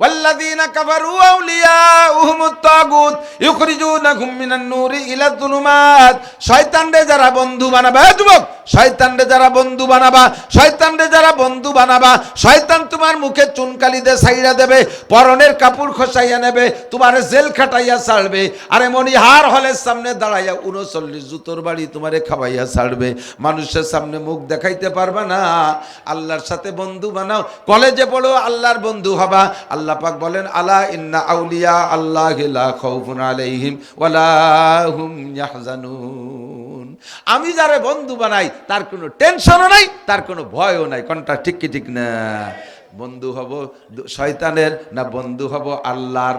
ওয়াল্লাযীনা কাফারু আউলিয়াউহুমুত তাগুত ইউখরিজুনাহুম মিনান নূরি ইলায যুলুমাত। শয়তানরে যারা বন্ধু বানাবা, যুবক, শয়তানরে যারা বন্ধু বানাবা, শয়তানরে যারা বন্ধু বানাবা, শয়তান তোমার মুখে চুনকালি দিয়ে ছাইড়া দেবে, পরনের কাপড় খসাইয়া নেবে, তোমার জেল খাটাইয়া ছাড়বে, আরে মনিহার হলের সামনে দাঁড়াইয়া 39 জুতোর বাড়ি তোমারে খাওয়াইয়া ছাড়বে। মানুষের সামনে মুখ দেখাইতে পারবা না। আল্লাহর সাথে বন্ধু বানাও, কলেজে পড়ো, আল্লাহর বন্ধু হবা। আল্লাহ পাক বলেন, আলা ইন্না আউলিয়া আল্লাহি লা খাউফুন আলাইহিম ওয়ালা হুম ইয়াহজানুন। আমি যারে বন্ধু বানাই তার কোনো টেনশনও নাই, তার কোনো ভয়ও নাই। কোনটা ঠিক কি ঠিক না? বন্ধু হব শয়তানের না বন্ধু হব আল্লাহর?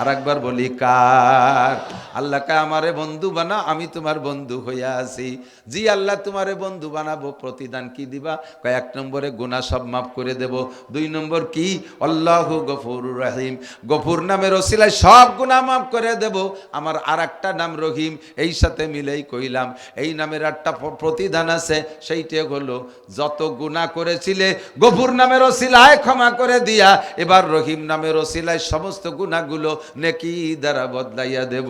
আর একবার বলি, কার? আল্লাহকে আমারে বন্ধু বানা, আমি তোমার বন্ধু হইয়া আছি। জি আল্লাহ তোমারে বন্ধু বানাবো, প্রতিদান কি দিবা? কয় 1 নম্বরে গুনাহ সব মাফ করে দেব। 2 নম্বর কি? আল্লাহু গফুরুর রহিম, গফুর নামের ওসিলায় সব গুনাহ মাফ করে দেব। আমার আর একটা নাম রহিম, এই সাথে মিলেই কইলাম এই নামের একটা প্রতিদান আছে, সেইটা হলো যত গুনাহ করেছিলে গফুর নামের ওসিলায় ক্ষমা করে দিয়া এবার রহিম নামের ওসিলায় সমস্ত গুনাহগুলো নেকি দ্বারা বদলাইয়া দেব।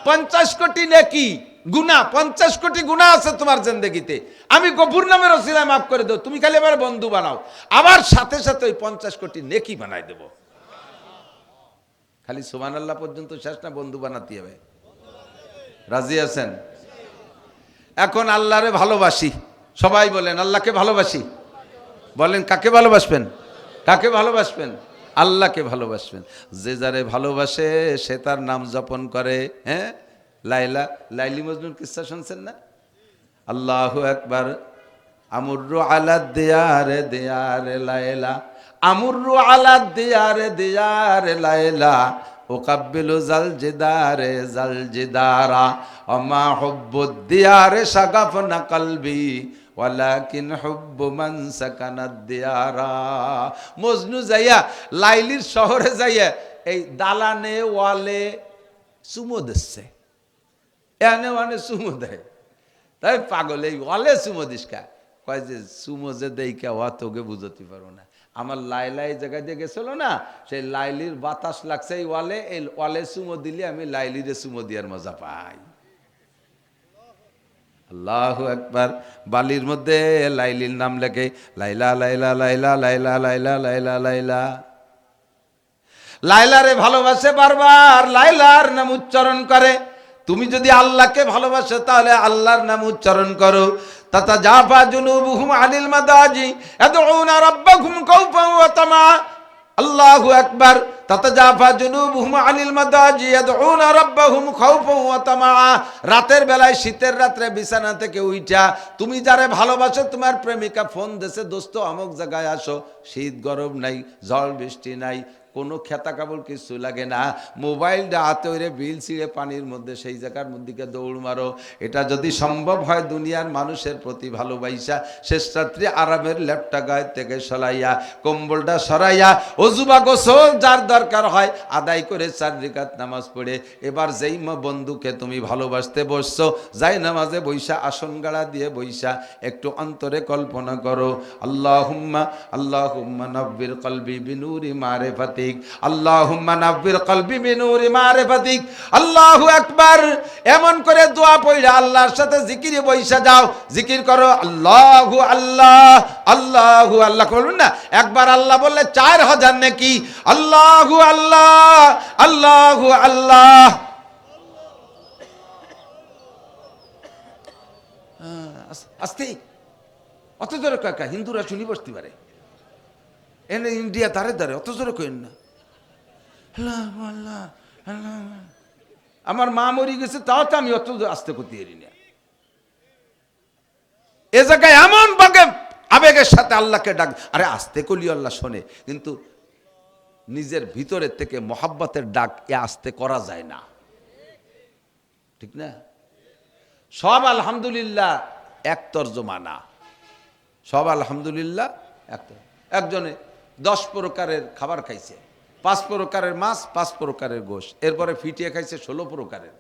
50 কোটি নেকি গুনাহ, 50 কোটি গুনাহ আছে তোমার জিন্দেগিতে, আমি গফুর নামের ওসিলায় মাফ করে দেব। তুমি খালি এবার বন্ধু বানাও, আবার সাথে সাথে ওই 50 কোটি নেকি বানাই দেব। খালি সুবহানাল্লাহ পর্যন্ত শেষ না, বন্ধু বানাতে হবে। রাজি আছেন? এখন আল্লাহরে ভালোবাসি, সবাই বলেন আল্লাহকে ভালোবাসি। বলেন কাকে ভালোবাসবেন? কাকে ভালোবাসবেন? আল্লাহকে ভালোবাসবেন। যে যারে ভালোবাসে সে তার নাম জপন করে। হ্যাঁ, লাইলা, লাইলি মজনুর কিস্সা শুনছেন না? আল্লাহু আকবার। আমুরু আলা দিয়ারে দিয়ারে লাইলা, আমুরু আলা দিয়ারে দিয়ারে লাইলা, ওকাব্বিলু জাল জিদারে জাল জিদারা, আমা হুব্বুদ দিয়ারে শাগাফনা কলবি ওয়ালাকিন হুব্বু মান সাকানাদ দিয়ারা। মজনু যাইয়া লাইলির শহরে যাইয়া এই দালানে ওয়ালে চুমো দিচ্ছে, এনে ওয়ানে চুমো দেয়। তাই পাগল, এই ওয়ালে চুমো দিসকা, কয় যে চুমো যে দেই কে ওয়া তোকে বুঝতে পারো না। আমার লাইলা এই জায়গায় দিয়ে গেছিল না, সেই লাইলির বাতাস লাগছে এই ওয়ালে, এই ওয়ালে চুমো দিলে আমি লাইলিরে চুমো দিয়ার মজা পাই। আল্লাহু আকবার। বালির মধ্যে লাইলির নাম লেখে, লাইলা লাইলা লাইলা লাইলা লাইলা লাইলা লাইলা। লাইলারে ভালোবাসে, বারবার লাইলার নাম উচ্চারণ করে। তুমি যদি আল্লাহকে ভালোবাসো তাহলে আল্লাহর নাম উচ্চারণ করো। তাতাজাফা জুনুবুহুম আনিল মাদাজি ইয়াদউনা রাব্বাহুম খাওফান ওয়া তামা। আল্লাহু আকবার। তাতাজাফা জুনুবুহুম আনিল মাদাজি ইয়াদউনা রাব্বাহুম খাওফান ওয়া তামা। রাতের বেলায়, শীতের রাত্রে বিছানা থেকে উইঠা তুমি যারে ভালোবাসো, তোমার প্রেমিকা ফোন দেছে, দোস্ত অমুক জায়গায় আসো। শীত গরম নাই, ঝড় বৃষ্টি নাই, কোনো খেতা কাপড় কিছু লাগে না, মোবাইলটা হাতে ওরে বিল ছিঁড়ে পানির মধ্যে সেই জায়গার মধ্যে দৌড় মারো। এটা যদি সম্ভব হয় দুনিয়ার মানুষের প্রতি ভালোবাসা, শেষ রাত্রি আরামের ল্যাপটা গায়ে থেকে সরাইয়া, কম্বলটা সরাইয়া, অজুবা গোসল যার দরকার হয় আদায় করে 4 রাকাত নামাজ পড়ে, এবার যেই বন্ধুকে তুমি ভালোবাসতে বসছো, যাই নামাজে বৈশা, আসন গাড়া দিয়ে বৈশা একটু অন্তরে কল্পনা করো, আল্লাহুম্মা আল্লাহুম্মা নব্বির কলবি বিনুরি মারিফাতি, আল্লাহুম্মা নাব্বির কলবি বিনুরি মারিফাতিক। আল্লাহু আকবার। এমন করে দোয়া পড়া আল্লাহর সাথে জিকিরে বইসা যাও, জিকির করো আল্লাহু আল্লাহ আল্লাহু আল্লাহ। বলুন না, একবার আল্লাহ বললে 4000 নেকি। আল্লাহু আল্লাহ আল্লাহু আল্লাহ। আস্তে, অত জোরে কাকা, হিন্দুরা শুনি বসতে পারে, এনে ইন্ডিয়া দাঁড়ে দাঁড়ে, অত জোরে কেন না। আমার মা মরি গেছে, তাও তো আমি অত আস্তে করতে পারি না। এ জায়গায় এমন ভাবে আবেগের সাথে আল্লাহকে ডাক, আরে আস্তে করলি আল্লাহ শোনে, কিন্তু নিজের ভিতরের থেকে মহাব্বতের ডাক এ আস্তে করা যায় না, ঠিক না? সব আলহামদুলিল্লাহ এক তর্জমা না, সব আলহামদুলিল্লাহ। একজনে 10 প্রকারের খাবার খাইছে, 5 প্রকারের মাছ, 5 প্রকারের গোশ, এরপরে ফিটিয়ে খাইছে 16 প্রকারের,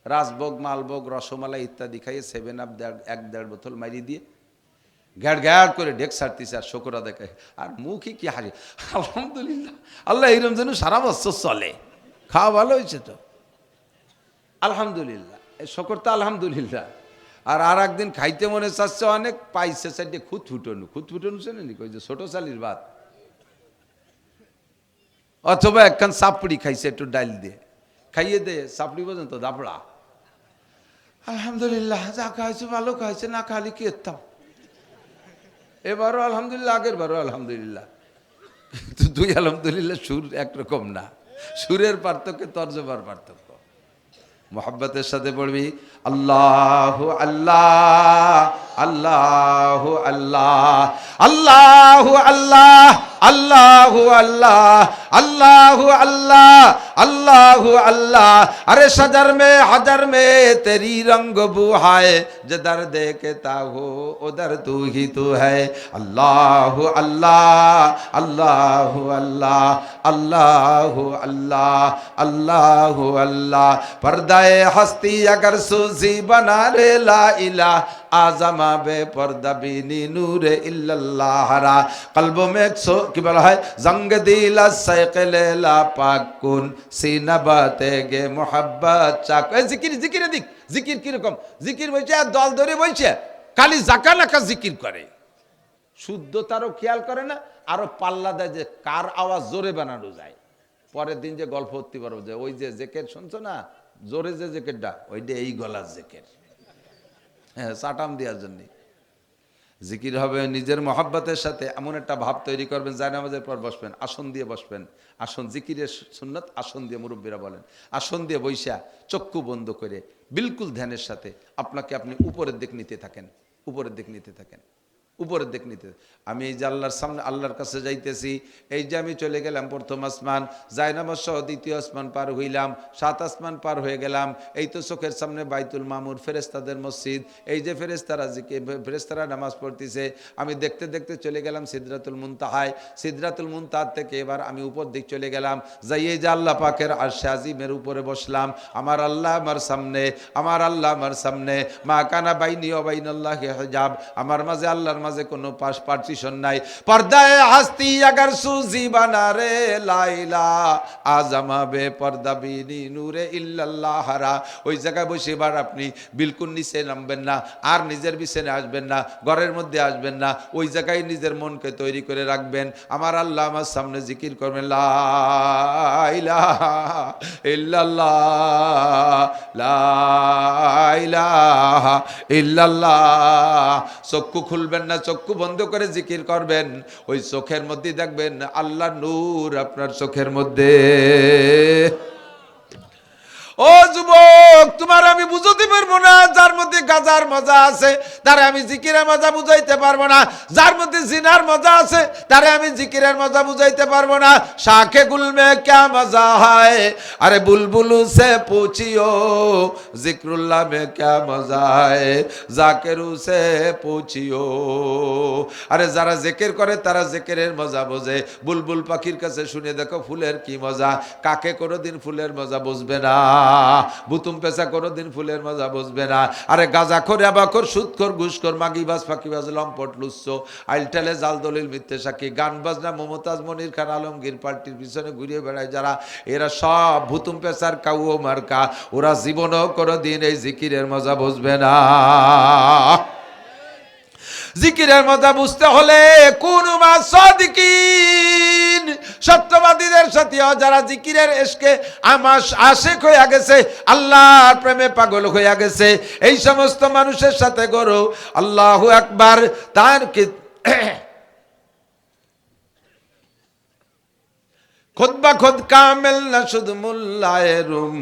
রাজভোগ, মালভোগ, রসমালাই ইত্যাদি খাইয়ে 7 আপ 1.5 বোতল মারি দিয়ে ঘ্যাড় ঘ্যাড় করে ঢেক ছাড়তেছে আর শকর আদায় করে। আর মুখে কি হাসি, আলহামদুলিল্লাহ, আল্লাহ এইরকম যেন সারা বছর চলে, খাওয়া ভালো হয়েছে তো আলহামদুলিল্লাহ, এই শকর তো আলহামদুলিল্লাহ। আর একদিন খাইতে মনে চাচ্ছে অনেক, পাইছে সাইডে খুদ ফুটনু চেনেনি, ওই যে ছোট চালির ভাত, অথবা একখান চাপড়ি খাইছে একটু ডাইল দিয়ে, খাইয়ে দে চাপড়ি পর্যন্ত দাপড়া, আলহামদুলিল্লাহ, যা খাইছে ভালো খাইছে, না খালি কি এতাম। এবারও আলহামদুলিল্লাহ, আগের বারও আলহামদুলিল্লাহ, কিন্তু দুই আলহামদুলিল্লাহ সুর একরকম না, সুরের পার্থক্য, তর্জমার পার্থক্য। মোহাব্বতের সাথে পড়বি আল্লাহ আল্লাহ আল্লাহ আল্লাহ আল্লাহ আল্লাহ আল্লাহ আল্লাহ अल्लाह अल्लाह अल्लाह अल्लाह। अरे सदर में हजर में तेरी रंग बू है, जिधर देखता हो उधर तू ही तू है। अल्लाह अल्लाह अल्लाह अल्लाह अल्लाह अल्लाह अल्लाह अल्लाह। पर्दाए हस्ती अगर सूजी बना रे ला इलाह, आजमा बे पर्दा बीनी नूरे इल्लल्लाह हरा। कल्बों में কি বলা হয়, জঙ্গ দিলা সাইকেলা পাকুন সিনা বাতে গে মোহাব্বত চাক। জিকির জিকিরে দিক, জিকির কিরকম জিকির বলছে, আর দল ধরে বলছে, খালি জাকা নাকা জিকির করে, শুদ্ধতারও খেয়াল করে না, আরো পাল্লা দেয় যে কার আওয়াজ জোরে বানানো যায়। পরের দিন যে গল্প করতে পারবো যে ওই যে জেকের শুনছো না, জোরে যে জেকেরটা, ওইটা এই গলার জেকের, হ্যাঁ, চাটাম দেওয়ার জন্য। জিকির হবে নিজের মহাব্বতের সাথে, এমন একটা ভাব তৈরি করবেন, জায়নামাজের পর বসবেন, আসন দিয়ে বসবেন, আসন জিকিরের সুন্নাত, আসন দিয়ে মুরব্বীরা বলেন, আসন দিয়ে বৈশা চক্ষু বন্ধ করে বিলকুল ধ্যানের সাথে আপনাকে আপনি উপরের দিক নিতে থাকেন, উপরের দিক নিতে থাকেন, উপরের দিক নিতে। আমি এই যে আল্লাহর সামনে, আল্লাহর কাছে যাইতেছি, এই যে আমি চলে গেলাম প্রথম আসমান, জায়নামাজ সহ দ্বিতীয় আসমান পার হইলাম, 7 আসমান পার হয়ে গেলাম, এই তো চোখের সামনে বাইতুল মামুর, ফেরেশতাদের মসজিদ, এই যে ফেরেশতারা নামাজ পড়তেছে, আমি দেখতে দেখতে চলে গেলাম সিদরাতুল মুনতাহায়, সিদরাতুল মুনতাহা থেকে এবার আমি উপর দিক চলে গেলাম, যাইয়ে যে আল্লাহ পাকের আরশে আজিমের উপরে বসলাম। আমার আল্লাহ আমার সামনে, আমার আল্লাহ আমার সামনে, মা কানা বাইনি ওয়া বাইনাল্লাহি হিজাব, আমার মাঝে আল্লাহর মাঝে কোনো পার্টিশন নাই। পর্দায়ে হাস্তি আগার সুজি বানা রে লাইলা, আজমা বে পর্দা বিনি নূরে ইল্লাল্লাহ হারা। ওই জায়গায় বসে এবার আপনি বিলকুল নিচে নামবেন না, আর নিজের বিছানে আসবেন না, ঘরের মধ্যে আসবেন না, ওই জায়গায় নিজের মনকে তৈরি করে রাখবেন। আমার আল্লাহ আমার সামনে জিকির করবেন, লা ইলাহা ইল্লাল্লাহ লা ইলাহা ইল্লাল্লাহ। চক্ষু খুলবেন না, চক্ষু বন্ধ করে জিকির করবেন, ওই চোখের মধ্যে দেখবেন আল্লাহ নূর আপনার চোখের মধ্যে। ও যুবক, তোমার আমি বুঝাতে পারবো না, যার মধ্যে গাজার মজা আছে তারে আমি জিকিরের মজা বুঝাইতে পারবো না, যার মধ্যে জিনার মজা আছে তারে আমি জিকিরের মজা বুঝাইতে পারবো না। শাখে গুল মে ক্যা মজা হয়, আরে বুলবুলু সে পুছিও, জিক্রুল্লাহ মে ক্যা মজা হয়, জাকেরু সে পুছিও। আরে যারা জিকির করে তারা জিকিরের মজা বোঝে, বুলবুল পাখির কাছে শুনে দেখো ফুলের কি মজা, কাকে কোনোদিন ফুলের মজা বুঝবে না, বুতুম পেশা কোনোদিন ফুলের মজা বুঝবে না। আরে গাজা খোর, আবাখোর, সুদখোর, ঘুষখোর, মাগিবাজ, ফাঁকিবাজ, লম্পট, লুচ্চ, আইলটালে, জাল দলিল, মিথ্যে সাক্ষী, গান বাজনা, মমতাজ, মনির খান, আলমগীর পার্টির পিছনে ঘুরিয়ে বেড়ায় যারা, এরা সব ভুতুম পেশার কাউও মার্কা, ওরা জীবনও কোনোদিন এই জিকিরের মজা বুঝবে না। জিকিরের মজা বুঝতে হলে কুনু মা সাদিকিন, সত্যবাদীদের সাথে যারা জিকিরের ইশকে আশিক হয়ে গেছে, আল্লাহর প্রেমে পাগল হয়ে গেছে, এই সমস্ত মানুষের সাথে করো আল্লাহু আকবার। তার কি খুদ বা খুদ কামেল না শুধু মুল্লায়ে রুম,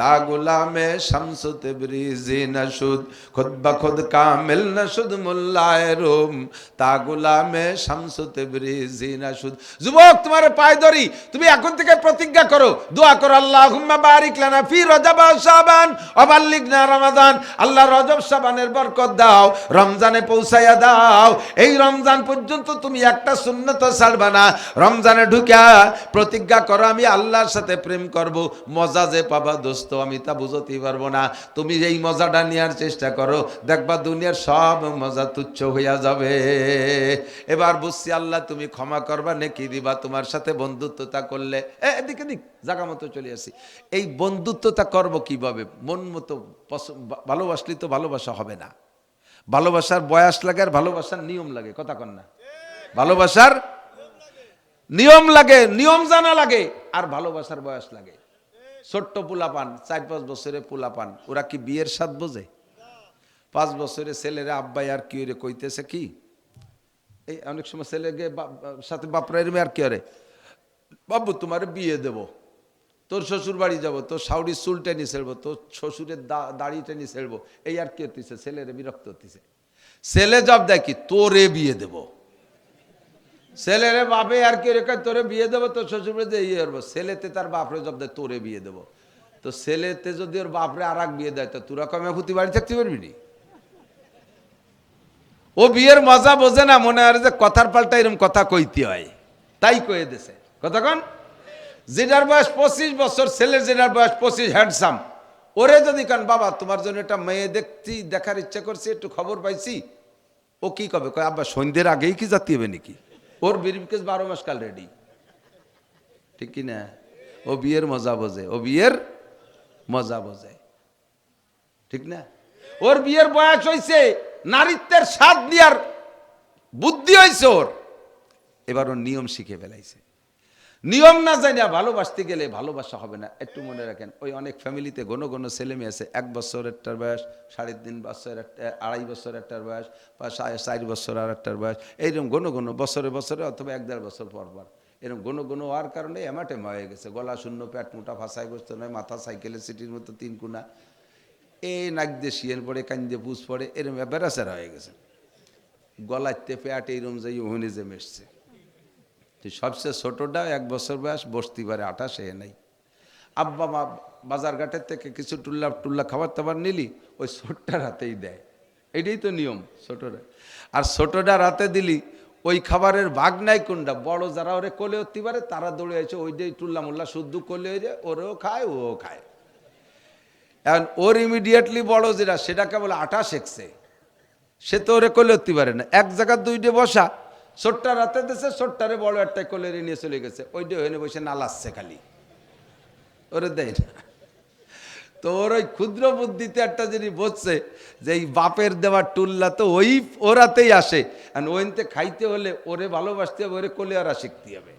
তা গুলামে শামস তেবরিজি নশুদ খুদ বখুদ কামিল নশুদ মোল্লায়ে রুম তা গুলামে শামস তেবরিজি নশুদ। যুবক, তোমার পায়ে ধরি, তুমি এখন থেকে প্রতিজ্ঞা করো, দোয়া করো, আল্লাহুম্মা বারিক লানা ফি রজব ওয়া শাবান ওয়া বাল্লিগনা রমাদান। আল্লাহ রজব শাবানের বরকত দাও, রমজানে পৌঁছায়া দাও। এই রমজান পর্যন্ত তুমি একটা সুন্নত ছাড়বা না। রমজানে ঢুকা প্রতিজ্ঞা করো, আমি আল্লাহর সাথে প্রেম করব। মজা যে পাবা দোস্ত, আমি তা বুঝতেই পারবো না। তুমি এই মজাটা নেওয়ার চেষ্টা করো, দেখবা দুনিয়ার সব মজা তুচ্ছ হইয়া যাবে। এবার বুঝছি আল্লাহ তুমি ক্ষমা করবা, নেকি দিবা। তোমার সাথে বন্ধুত্বতা করলে এদিকে দিক জায়গা মতো চলে আসি। এই বন্ধুত্বতা করব কিভাবে? মন মতো ভালোবাসলি তো ভালোবাসা হবে না। ভালোবাসার বয়স লাগে আর ভালোবাসার নিয়ম লাগে, কথা কন না? ভালোবাসার নিয়ম লাগে, নিয়ম জানা লাগে, আর ভালোবাসার বয়স লাগে। ছোট্ট পোলাপান, 4-5 বছরের পোলাপান, ওরা কি বিয়ের স্বাদ বোঝে? 5 বছরের ছেলেরা আব্বাই আর কি রে কইতেছে কি, এই অনেক সময় ছেলেকে সাথে বাপরা আর কি আরে বাবু তোমার বিয়ে দেব, তোর শ্বশুর বাড়ি যাবো, তোর শাউরির চুল টেনে ছেড়বো, তোর শ্বশুরের দাড়ি টেনে ছেড়বো, এই আর কি হতেছে, ছেলেরে বিরক্ত হতেছে। ছেলে জব দেয় কি, তোরে বিয়ে দেব। ছেলেরে বাপে আর কি রেখে তোরে বিয়ে দেবো, তোর শ্বশুর বাড়িতে ইয়ে করবো। ছেলেতে তার বাপরে জব দেয় তোরে বিয়ে দেবো। তো ছেলেতে যদি ওর বাপরে আর এক বিয়ে দেয়, তো তোরা কমে ফুতি বাড়ি থাকতে পারবি নি? ও বিয়ের মজা বোঝে না, মনে হয় যে কথার পাল্টা এরকম কথা কইতে হয়, তাই কয়ে দিছে। কথা কন, যেটার বয়স 25 বছর, ছেলের যেটার বয়স 25, হ্যান্ডসাম, ওরে যদি কান বাবা তোমার জন্য একটা মেয়ে দেখছি, দেখার ইচ্ছা করছে, একটু খবর পাইছি, ও কি কবে? কয় আব্বা সন্ধ্যের আগেই কি জাতি হবে নাকি? ওর ব্রিফকেস 12 মাস কাল রেডি, ঠিক কি না? ও বিয়ের মজা বোঝে, ও বিয়ের মজা বোঝে, ঠিক না? ওর বিয়ের বয়স হয়েছে, নারীত্বের স্বাদ নেওয়ার বুদ্ধি হয়েছে ওর। এবার ওর নিয়ম শিখে ফেলাইছে। নিয়ম না জানি ভালোবাসতে গেলে ভালোবাসা হবে না। একটু মনে রাখেন, ওই অনেক ফ্যামিলিতে ঘন ঘন ছেলে মেয়ে আছে, 1 বছর একটার বয়স, 3.5 বছর, 2.5 বছর একটার বয়স, বা 4 বছর আর একটার বয়স, এইরকম ঘন ঘন বছরে বছরে অথবা 1-1.5 বছর পর পর এরকম ঘন ঘন হওয়ার কারণে এমাটেমা হয়ে গেছে। গলা শূন্য, পেট মোটা, ফাঁসায় বসতে নয়, মাথা সাইকেলের সিটির মতো 3 কোনা, এই নাক দিয়ে শিয়ের পড়ে, কান দিয়ে পুষ পড়ে, এরকম বেড়াচেরা হয়ে গেছে। গলাতে পেট এইরকম যাই ওহনে যে মেশছে। তো সবচেয়ে ছোটটা 1 বছর বয়স, বসতে পারে, 28 নাই। আব্বা মা বাজার ঘাটের থেকে কিছু টুল্লা খাবার টাবার নিলি, ওই ছোটটার হাতেই দেয়। এটাই তো নিয়ম ছোটরা। আর ছোটটার হাতে দিলি ওই খাবারের ভাগ নাই কোনটা, বড় যারা ওরে কোলে উঠতে পারে তারা দৌড়ে আছে, ওইটাই টুল্লা মোল্লা শুদ্ধ কোলে হয়ে, ওরেও খায় ও খায়। এখন ওর ইমিডিয়েটলি বড় যেটা, সেটাকে বলে 28 শিখছে, সে তো ওরে কোলে উঠতে পারে না। এক জায়গায় 2টে বসা, ছোট্টার হাতে দিয়েছে, ছোট্টারে বড় একটা কোলে নিয়ে চলে গেছে, ওইটা হয়ে বসে নালাচ্ছে খালি, ওরে দেয় না। তো ওর ওই ক্ষুদ্র বুদ্ধিতে একটা জিনিস বলছে যে এই বাপের দেওয়ার টুল্লা তো ওই ওরাতেই আসে, আর ওইতে খাইতে হলে ওরে ভালোবাসতে হবে, ওরে কোলে ওরা শিখতে হবে।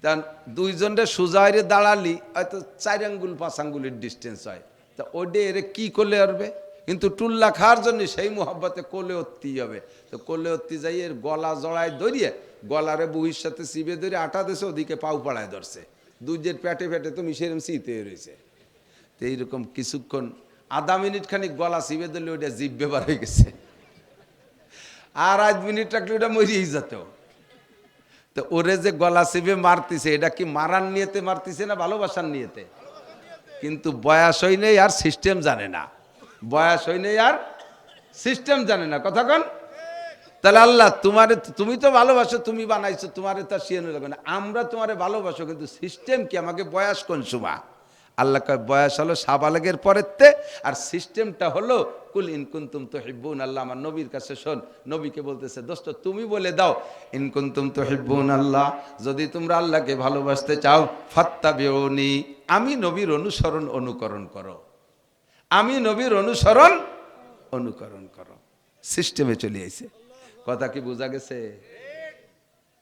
কারণ 2 জনের সোজাইরে দাঁড়ালি হয়তো 4 আঙ্গুল 5 আঙ্গুলের ডিস্টেন্স হয়, তা ওডে এরে কি কোলে আসবে? কিন্তু টুল্লা খাওয়ার জন্য সেই মোহাব্বতে কোলে উঠতেই হবে। তো কোলে উঠতে যাই এর গলা জড়ায় ধরিয়ে, গলারে বুহির সাথে চিবে ধরে আটা দেশে, ওদিকে পাও পাড়ায় ধরছে, দুজের পেটে পেটে তুমি সেরকম শীতে রয়েছে। তো এইরকম কিছুক্ষণ, আধা মিনিট খানিক গলা চিবে ধরলে ওইটা জিভ ব্যবহার হয়ে গেছে, আর 8 মিনিট রাখলে ওটা মরিয়েই যেত। তো ওরে যে গলা চিবে মারতিছে, এটা কি মারার নিয়েতে মারতিছে না ভালোবাসার নিয়েতে? কিন্তু বয়স হয় নেই আর সিস্টেম জানে না, বয়স হয় নেই আর সিস্টেম জানে না। কথা কন, তাহলে আল্লাহ তোমারে, তুমি তো ভালোবাসো, তুমি বানাইছো, তোমারে তো শিয়ানো লাগবে না। আমরা তোমারে ভালোবাসো, কিন্তু সিস্টেম কি? আমাকে বয়স কোন সুমা? আল্লাহ কয় বয়স হলো সাবালেগের পরেতে, আর সিস্টেমটা হলো কুল ইন কুনতুম তুহিব্বুন আল্লাহ। আমার নবীর কাছে শোন, নবীকে বলতেছে দোস্ত তুমি বলে দাও, ইন কুনতুম তুহিব্বুন আল্লাহ, যদি তোমরা আল্লাহকে ভালোবাসতে চাও, ফাত্তাবিউনি, আমি নবীর অনুসরণ অনুকরণ করো, আমি নবীর অনুসরণ অনুকরণ করো। সিস্টেমে চলে আইছে। কথা কি বোঝা গেছে?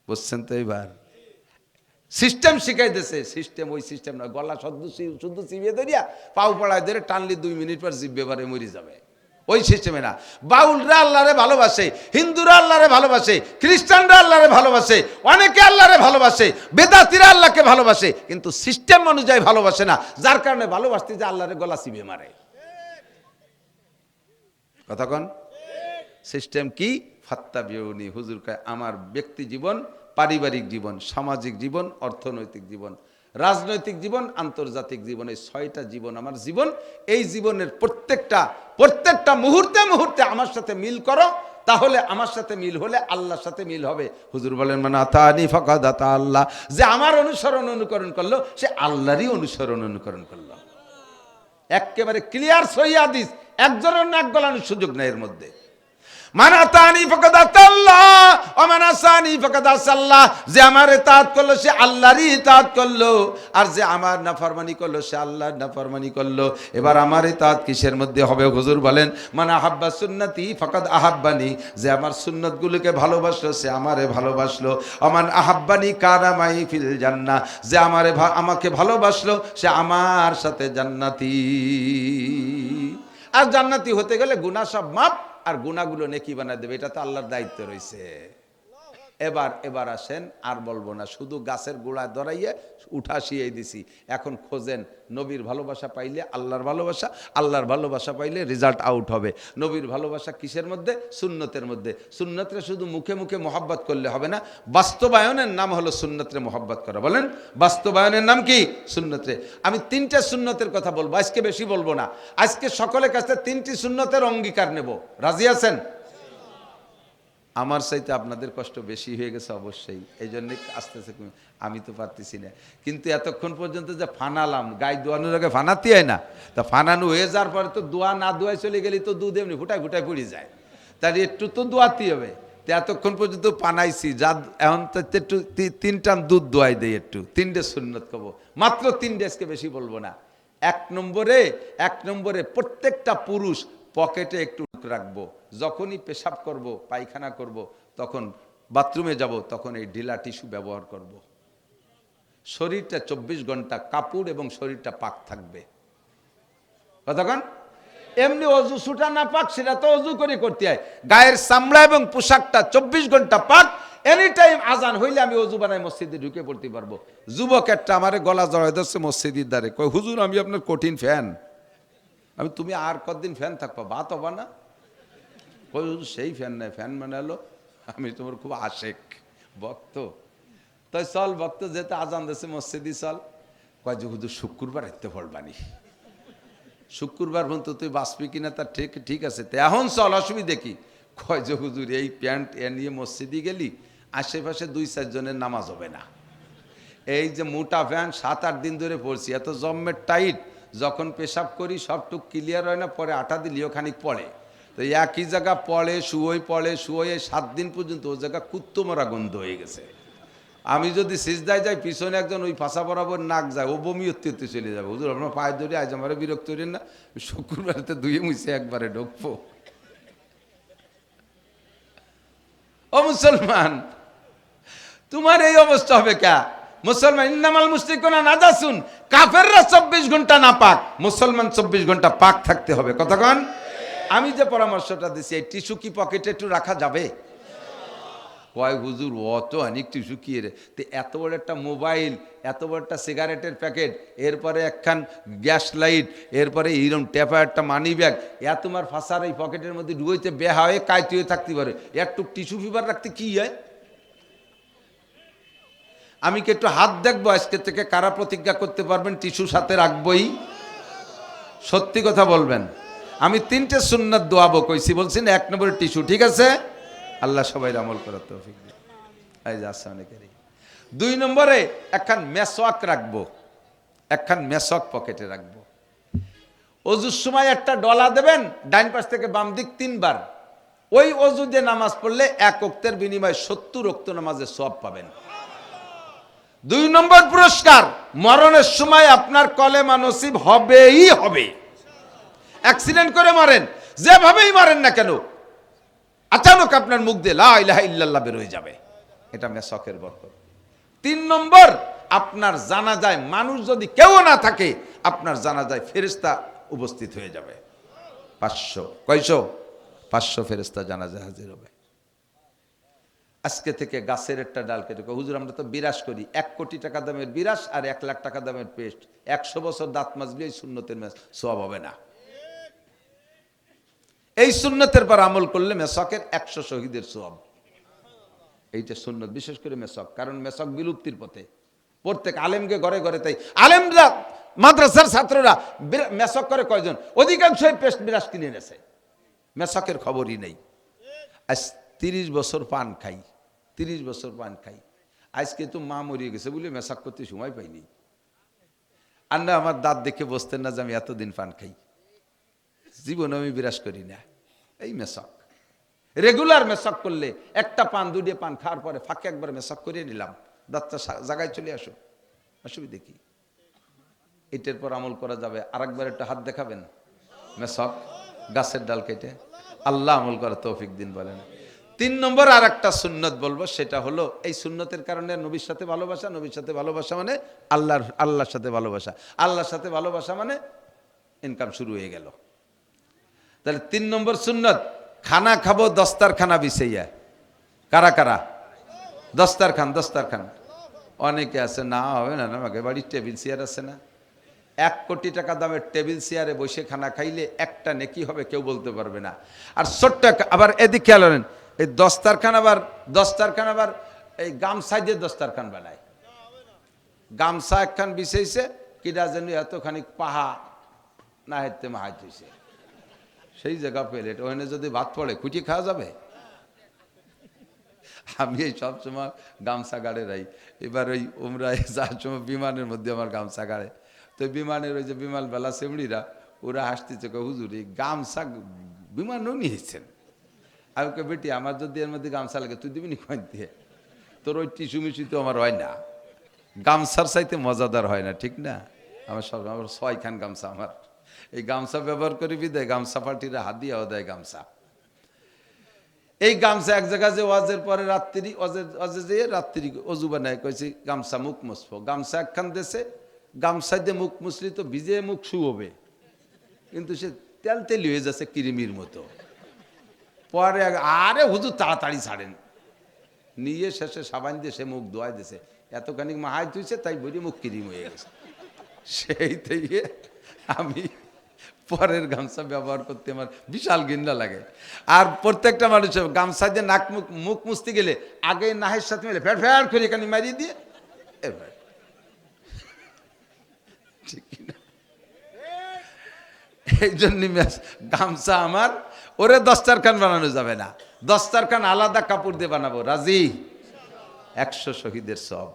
বুঝছেন তো? এবার সিস্টেম শিখাই দিছে। সিস্টেম ওই সিস্টেম না, গলা শুদ্ধ চিবিয়ে ধরিয়া পাও পাড়ায় ধরে টানলি 2 মিনিট পর জিভ ব্যবহারে মরি যাবে। ওই সিস্টেমে না। বাউলরা আল্লাহরে ভালোবাসে, হিন্দুরা আল্লাহরে ভালোবাসে, খ্রিস্টানরা আল্লাহরে ভালোবাসে, অনেকে আল্লাহরে ভালোবাসে, বেদাতিরা আল্লাহকে ভালোবাসে, কিন্তু সিস্টেম অনুযায়ী ভালোবাসে না, যার কারণে ভালোবাসতে যে আল্লাহরে গলা চিবিয়ে মারে। কথা কন? সিস্টেম কি? ফাত্তাবিউনি, হুজুর কয় আমার ব্যক্তি জীবন, পারিবারিক জীবন, সামাজিক জীবন, অর্থনৈতিক জীবন, রাজনৈতিক জীবন, আন্তর্জাতিক জীবন, এই 6টা জীবন আমার জীবন। এই জীবনের প্রত্যেকটা মুহূর্তে মুহূর্তে আমার সাথে মিল করো, তাহলে আমার সাথে মিল হলে আল্লাহর সাথে মিল হবে। হুজুর বলেন মান আতানি ফাকাদ আতা আল্লাহ, যে আমার অনুকরণ করলো সে আল্লাহরই অনুকরণ করলো। একেবারে ক্লিয়ার সহিহ হাদিস, একজনের না এক গলানোর সুযোগ নেই এর মধ্যে। মান আতানি ফাকাদ আতাল্লাহ ওয়া মান আসানি ফাকাদ আসাল্লাহ, যে আমার ইতাআত করলো সে আল্লাহরই ইতাআত করলো, আর যে আমার নাফরমানি করলো সে আল্লাহর নাফরমানি করলো। এবার আমার ইতাআত কিসের মধ্যে হবে? হুজুর বলেন মান আহাব্বা সুন্নতি ফাকাদ আহাব্বানি, যে আমার সুন্নতগুলোকে ভালোবাসলো সে আমারে ভালোবাসলো। ওমান আহাব্বানি কানা মাই ফিল জান্নাহ, যে আমাকে ভালোবাসলো সে আমার সাথে জান্নাতি। আর জান্নাতি হতে গেলে গুনাহ সব মাপ, আর গুনাহগুলো নেকি বানায় দেবে, এটা তো আল্লাহর দায়িত্ব রয়েছে। এবার আসেন, আর বলবো না, শুধু গাছের গোড়ায় ধরাইয়ে উঠাশিয়ে দিছি। এখন খোঁজেন নবীর ভালোবাসা পাইলে আল্লাহর ভালোবাসা, আল্লাহর ভালোবাসা পাইলে রেজাল্ট আউট হবে। নবীর ভালোবাসা কিসের মধ্যে? সুন্নতের মধ্যে। সুন্নতরে শুধু মুখে মুখে মহব্বত করলে হবে না, বাস্তবায়নের নাম হলো সুন্নতরে মহব্বত করা। বলেন বাস্তবায়নের নাম কি? সুন্নতরে। আমি 3টে সুন্নতের কথা বলবো, আজকে বেশি বলবো না। আজকে সকলের কাছে 3টি সুন্নতের অঙ্গীকার নেব, রাজি আছেন? আমার চাইতে আপনাদের কষ্ট বেশি হয়ে গেছে অবশ্যই, এই জন্যে আস্তে আস্তে আমি তো পারতেছি না। কিন্তু এতক্ষণ পর্যন্ত যে ফানালাম, গায়ে দোয়ানোর আগে ফানাতে হয় না, তা ফানানো হয়ে যাওয়ার পরে তো দোয়া না দোয়ায় চলে গেলে তো দুধ এমনি ফুটায় পড়ে যায়, তার একটু তো দোয়াতে হবে। তো এতক্ষণ পর্যন্ত পানাইছি, যা এখন তো একটু 3 টান দুধ দোয়াই দেয়, একটু 3টে সুন্নত কব, মাত্র 3টে, আজকে বেশি বলবো না। 1 নম্বরে প্রত্যেকটা পুরুষ পকেটে একটু রাখবো। যখনই পেশাব করব, পায়খানা করব, তখন বাথরুমে যাব, তখন এই ঢিলা টিস্যু ব্যবহার করব। শরীরটা 24 ঘন্টা কাপড় এবং শরীরটা পাক থাকবে। কতক্ষণ? এমনি অজু ছুটা না পাক, সেটা তো অজু করে করতে হয়। গায়ের চামড়া এবং পোশাকটা 24 ঘন্টা পাক। এনি টাইম আজান হইলে আমি অজু বানাই মসজিদে ঢুকে পড়তে পারবো। যুবক একটা আমারে গলা জড়াই দিচ্ছে মসজিদের দ্বারে, কয় হুজুর আমি আপনার কঠিন ফ্যান। আমি তুমি আর কতদিন ফ্যান থাকবা, বাত হবা না? কই হুজুর সেই ফ্যান নাই, ফ্যান বানালো, আমি তোমার খুব আশেক ভক্ত। তাই চল ভক্ত, যেতে আজান দিচ্ছে মসজিদি চল। কয় যে হুজুর শুক্রবার এতে পড়বানি, শুক্রবার পর্যন্ত তুই বাঁচবি কিনা তা ঠিক আছে, তো এখন চল, অসুবিধে কি? কয় যে হুজুর এই প্যান্ট এ নিয়ে মসজিদে গেলি আশেপাশে 2-4 জনের নামাজ হবে না। এই যে মোটা প্যান্ট 7-8 দিন ধরে পড়ছি, এত জম্মের টাইট, যখন পেশাব করি সবটুক ক্লিয়ার হয় না, পরে আটা দিলেও খানিক পড়ে। তো একই জায়গা পড়ে শুয়োই 7 দিন পর্যন্ত ও জায়গা কুত্তো মরা গন্ধ হয়ে গেছে। আমি যদি সিজদায় যাই, পিছনে একজন ওই ফাঁসা বরাবর নাক যায়, ও বমি হতে চলে যাবে। হুজুর আপনার পায়ে ধরে আজ আমার বিরক্ত করেন না, শুক্রবারেতে ধুয়ে মুছে একবারে ঢুকবো। ও মুসলমান, তোমার এই অবস্থা হবে কে? মুসলমান ইন্নামাল মুশরিকুনা নাজাসুন, কাফেররা 24 ঘন্টা না পাক, মুসলমান 24 ঘন্টা পাক থাকতে হবে। কতক্ষণ? আমি যে পরামর্শটা দিছি, এই টিস্যু কি পকেটে একটু রাখা যাবে? কয় হুজুর অত অনেক টিস্যু কি রে? তো এত বড় একটা মোবাইল, এত বড় একটা সিগারেটের প্যাকেট, এরপরে একখান গ্যাস লাইট, এরপরে এইরকম টেপা একটা মানি ব্যাগ, তোমার ফাঁসার এই পকেটের মধ্যে ঢুকতে বেহা হয়ে কাইতে হয়ে থাকতে পারে, একটু টিস্যু পেপার রাখতে কি হয়? আমি কি একটু হাত দেখবো আজকে থেকে কারা প্রতিজ্ঞা করতে পারবেন টিস্যু সাথে রাখবই? সত্যি কথা বলবেন। আমি 3টে সুন্নাত দোয়াবো কইছি, বলছি না? 1 নম্বরে টিস্যু, ঠিক আছে? আল্লাহ সবাই আমল করার তৌফিক দিন। এই যে আসছে অনেকেরই। 2 নম্বরে একখান মেসওয়াক রাখবো, একখান মেসওয়াক পকেটে রাখবো। অজুর সময় একটা ডলা দেবেন, ডাইন পাশ থেকে বাম দিক 3 বার। ওই অজু দিয়ে নামাজ পড়লে 1 ওয়াক্তের বিনিময়ে 70 ওয়াক্ত নামাজের সওয়াব পাবেন। 2 নম্বর পুরস্কার, মরণের সময় আপনার কলেমা নসিব হবেই হবে। অ্যাক্সিডেন্ট করে মারেন, যেভাবেই মারেন না কেন, আচানক আপনার মুখ দিয়ে লা ইলাহা ইল্লাল্লাহ বের হয়ে যাবে, এটা মেসওয়াকের বরকত। 3 নম্বর, আপনার জানাজায় মানুষ যদি কেউ না থাকে, আপনার জানাজায় ফেরেশতা উপস্থিত হয়ে যাবে। 500 কয়শো 500 ফেরেশতা জানাজা হাজির হবে। আজকে থেকে গাছের একটা ডাল কেটে হুজুর আমরা তো বিরাস করি, 1 কোটি টাকা দামের বিরাস আর 1 লাখ টাকা দামের পেস্ট, 100 বছর দাঁত মাজলে এই সুন্নতের সওয়াব হবে না। এই সুন্নতের পর আমল করলে মেসকের 100 শহীদের সওয়াব। এইটা সুন্নত, বিশেষ করে মেসক, কারণ মেসক বিলুপ্তির পথে। প্রত্যেক আলেমকে ঘরে ঘরে, তাই আলেমরা মাদ্রাসার ছাত্ররা মেসক করে কয়জন? অধিকাংশই পেস্ট বিরাস কিনে এনেছে, মেসকের খবরই নেই। আজ 30 বছর পান খাই, 30 বছর পান খাই, আজকে তো মা মরিয়ে গেছে বলে মেসাক করতে সময় পাইনি। আর না আমার দাঁত দেখে বসতেন না যে আমি এতদিন পান খাই, জীবনে আমি বিরাস করি না। এই মেসক রেগুলার মেসক করলে একটা পান দুটিয়ে পান খাওয়ার পরে ফাঁকে একবার মেসক করিয়ে নিলাম, দাঁতটা জায়গায় চলে আসো, অসুবিধে কি? এটার পর আমল করা যাবে। আরেকবার একটা হাত দেখাবেন, মেসক গাছের ডাল কেটে, আল্লাহ আমল করা তৌফিক দিন বলেন। 3 নম্বর আর একটা সুন্নত বলবো, সেটা হলো এই সুন্নতের কারণে নবীর সাথে ভালোবাসা, নবীর সাথে ভালোবাসা মানে আল্লাহর সাথে ভালোবাসা, আল্লাহর সাথে ভালোবাসা মানে ইনকাম শুরু হয়ে গেল। তাহলে 3 নম্বর সুন্নত, খানা খাবো দস্তারখানা বিছাইয়া। কারা কারা? দস্তারখান। অনেকে আছে না হবে না, আমাকে বাড়ির টেবিল চেয়ার আছে না, 1 কোটি টাকা দামের টেবিল চেয়ারে বসে খানা খাইলে একটা নেকি হবে কেউ বলতে পারবে না। আর ছোট্ট আবার এদিক খেয়াল করেন, এই দস্তারখান আবার এই গামছা দিয়ে দস্তারখান বানায়। গামছা একখান বিছাইছে, কিরা যেন এতখানি পাহা না হেঁটতে মাহাত হয়েছে, সেই জায়গা প্লেট, ওখানে যদি ভাত পড়ে খুঁটি খাওয়া যাবে? আমি এই সবসময় গামছা গাড়ে রাই। এবার ওই উমরায় যার সময় বিমানের মধ্যে আমার গামছা গাড়ে, তো বিমানের ওই যে বিমান বেলা সেমড়িরা ওরা হাসতেছে, হুজুর এই গামছা বিমানও নিয়েছেন। আমি ওকে বেটি আমার যদি এর মধ্যে গামছা লাগে তুই দিবি নি কয়েক দিয়ে? তোর ওই টিসু মিসু তো আমার হয় না, গামছার চাইতে মজাদার হয় না, ঠিক না? আমার 6খান গামছা, আমার এই গামছা ব্যবহার করি বিদায় গামছা পার্টিরা হাত দিয়েও দেয় গামছা। এই গামছা এক জায়গায় যে ওয়াজের পরে রাত্রি অজে যেয়ে রাত্রি অজু বানায় কয়েছি গামছা মুখ মুছবো, গামছা একখান দেশে গামছা দিয়ে মুখ মুছলি তো ভিজে মুখ শুয়োবে, কিন্তু সে তেলি হয়ে যাচ্ছে কিরিমির মতো। পরে আরে হুজুর তাড়াতাড়ি ছাড়েন, নিয়ে শেষে সাবান দিয়ে সে মুখ ধোয়াই দিছে, এতখানি মাহাই ধুইছে তাই বলি মুখ কিরিম হয়ে গেছে। সেই থেকে আমি পরের গামছা ব্যবহার করতে আমার বিশাল ঘৃণা লাগে। আর প্রত্যেকটা মানুষের গামছা দিয়ে নাক মুখ মুছতে গেলে আগে নাহের সাথে মিলে ফের ফের করে এখানে মারিয়ে দিয়ে, এবার ঠিক না? এই জন্য গামছা আমার ওরে দস্তারখান বানানো যাবে না, দস্তারখান আলাদা কাপড় দিয়ে বানাবো। রাজি? 100 শহীদের সব,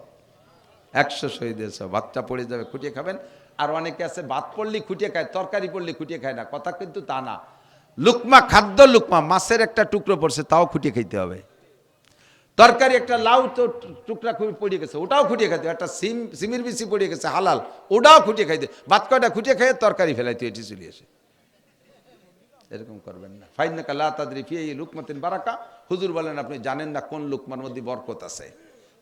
100 শহীদের সব। ভাতটা পড়ে যাবে, খুঁটিয়ে খাবেন। আর অনেকে আছে ভাত পড়লে খুঁটিয়ে খায়, তরকারি পড়লে খুঁটিয়ে খায় না, কথা কিন্তু তা না। লুকমা খাদ্য লুকমা, মাছের একটা টুকরো পড়ছে তাও খুঁটিয়ে খাইতে হবে। তরকারি একটা লাউ তো টুকরা পড়ে গেছে ওটাও খুঁটিয়ে খাইতে, একটা সিমের বিচি পড়ে গেছে হালাল, ওটাও খুঁটিয়ে খাইতে, ভাত কয়টা খুঁটিয়ে খাইয়ে তরকারি ফেলাইতে এটি চলে আসে। এরকম করবেন না। ফাইন্নাকা লা তাদরি ফি লুকমাতিন বারাকা, হুজুর বলেন আপনি জানেন না কোন লুকমার মধ্যে বরকত আছে,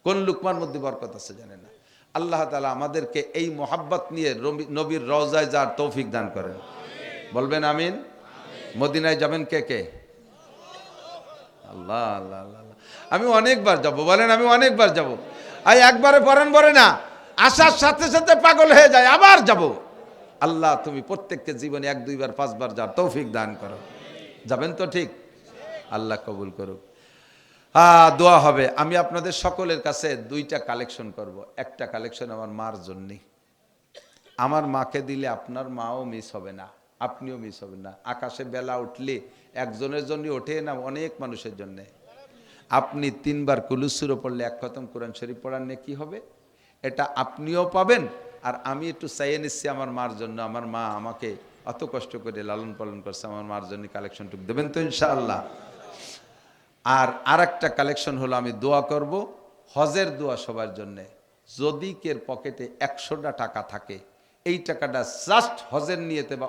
কোন লুকমার মধ্যে বরকত আছে জানেন না। আল্লাহ তাআলা আমাদেরকে এই মোহাব্বত নিয়ে নবীর রওজায় যাওয়ার তৌফিক দান করেন, বলবেন আমিন। মদিনায় যাবেন কে কে? আল্লাহ আল্লাহ আল্লাহ। আমি অনেকবার যাব, বলেন আমি অনেকবার যাব। আর একবারে পড়েন বলে না, আসার সাথে সাথে পাগল হয়ে যায়, আবার যাব। আল্লাহ তুমি প্রত্যেককে জীবনে 1, 2 বার 5 বার যাওয়ার তৌফিক দান করো। যাবেন তো ঠিক? আল্লাহ কবুল করুক। দোয়া হবে। আমি আপনাদের সকলের কাছে 2টা কালেকশন করব। একটা কালেকশন আমার মার জন্যে, আমার মাকে দিলে আপনার মাও মিস হবে না, আপনিও মিস হবেন না। আকাশে বেলা উঠলে একজনের জন্য ওঠে না, অনেক মানুষের জন্যে। আপনি 3 বার কুলুসুরো পড়লে 1 খতম কোরআন শরীফ পড়ার নেকি হবে, এটা আপনিও পাবেন। আর আমি একটু চাইয়ে নিচ্ছি আমার মার জন্য, আমার মা আমাকে অত কষ্ট করে লালন পালন করছে, আমার মার জন্য কালেকশনটুকু দেবেন তো ইনশাআল্লাহ। আর আরেকটা কালেকশন হলো আমি দোয়া করব, হজের দোয়া সবার জন্যে। যদি কের পকেটে 100টা টাকা থাকে, এই টাকাটা জাস্ট হজের নিয়েতে বা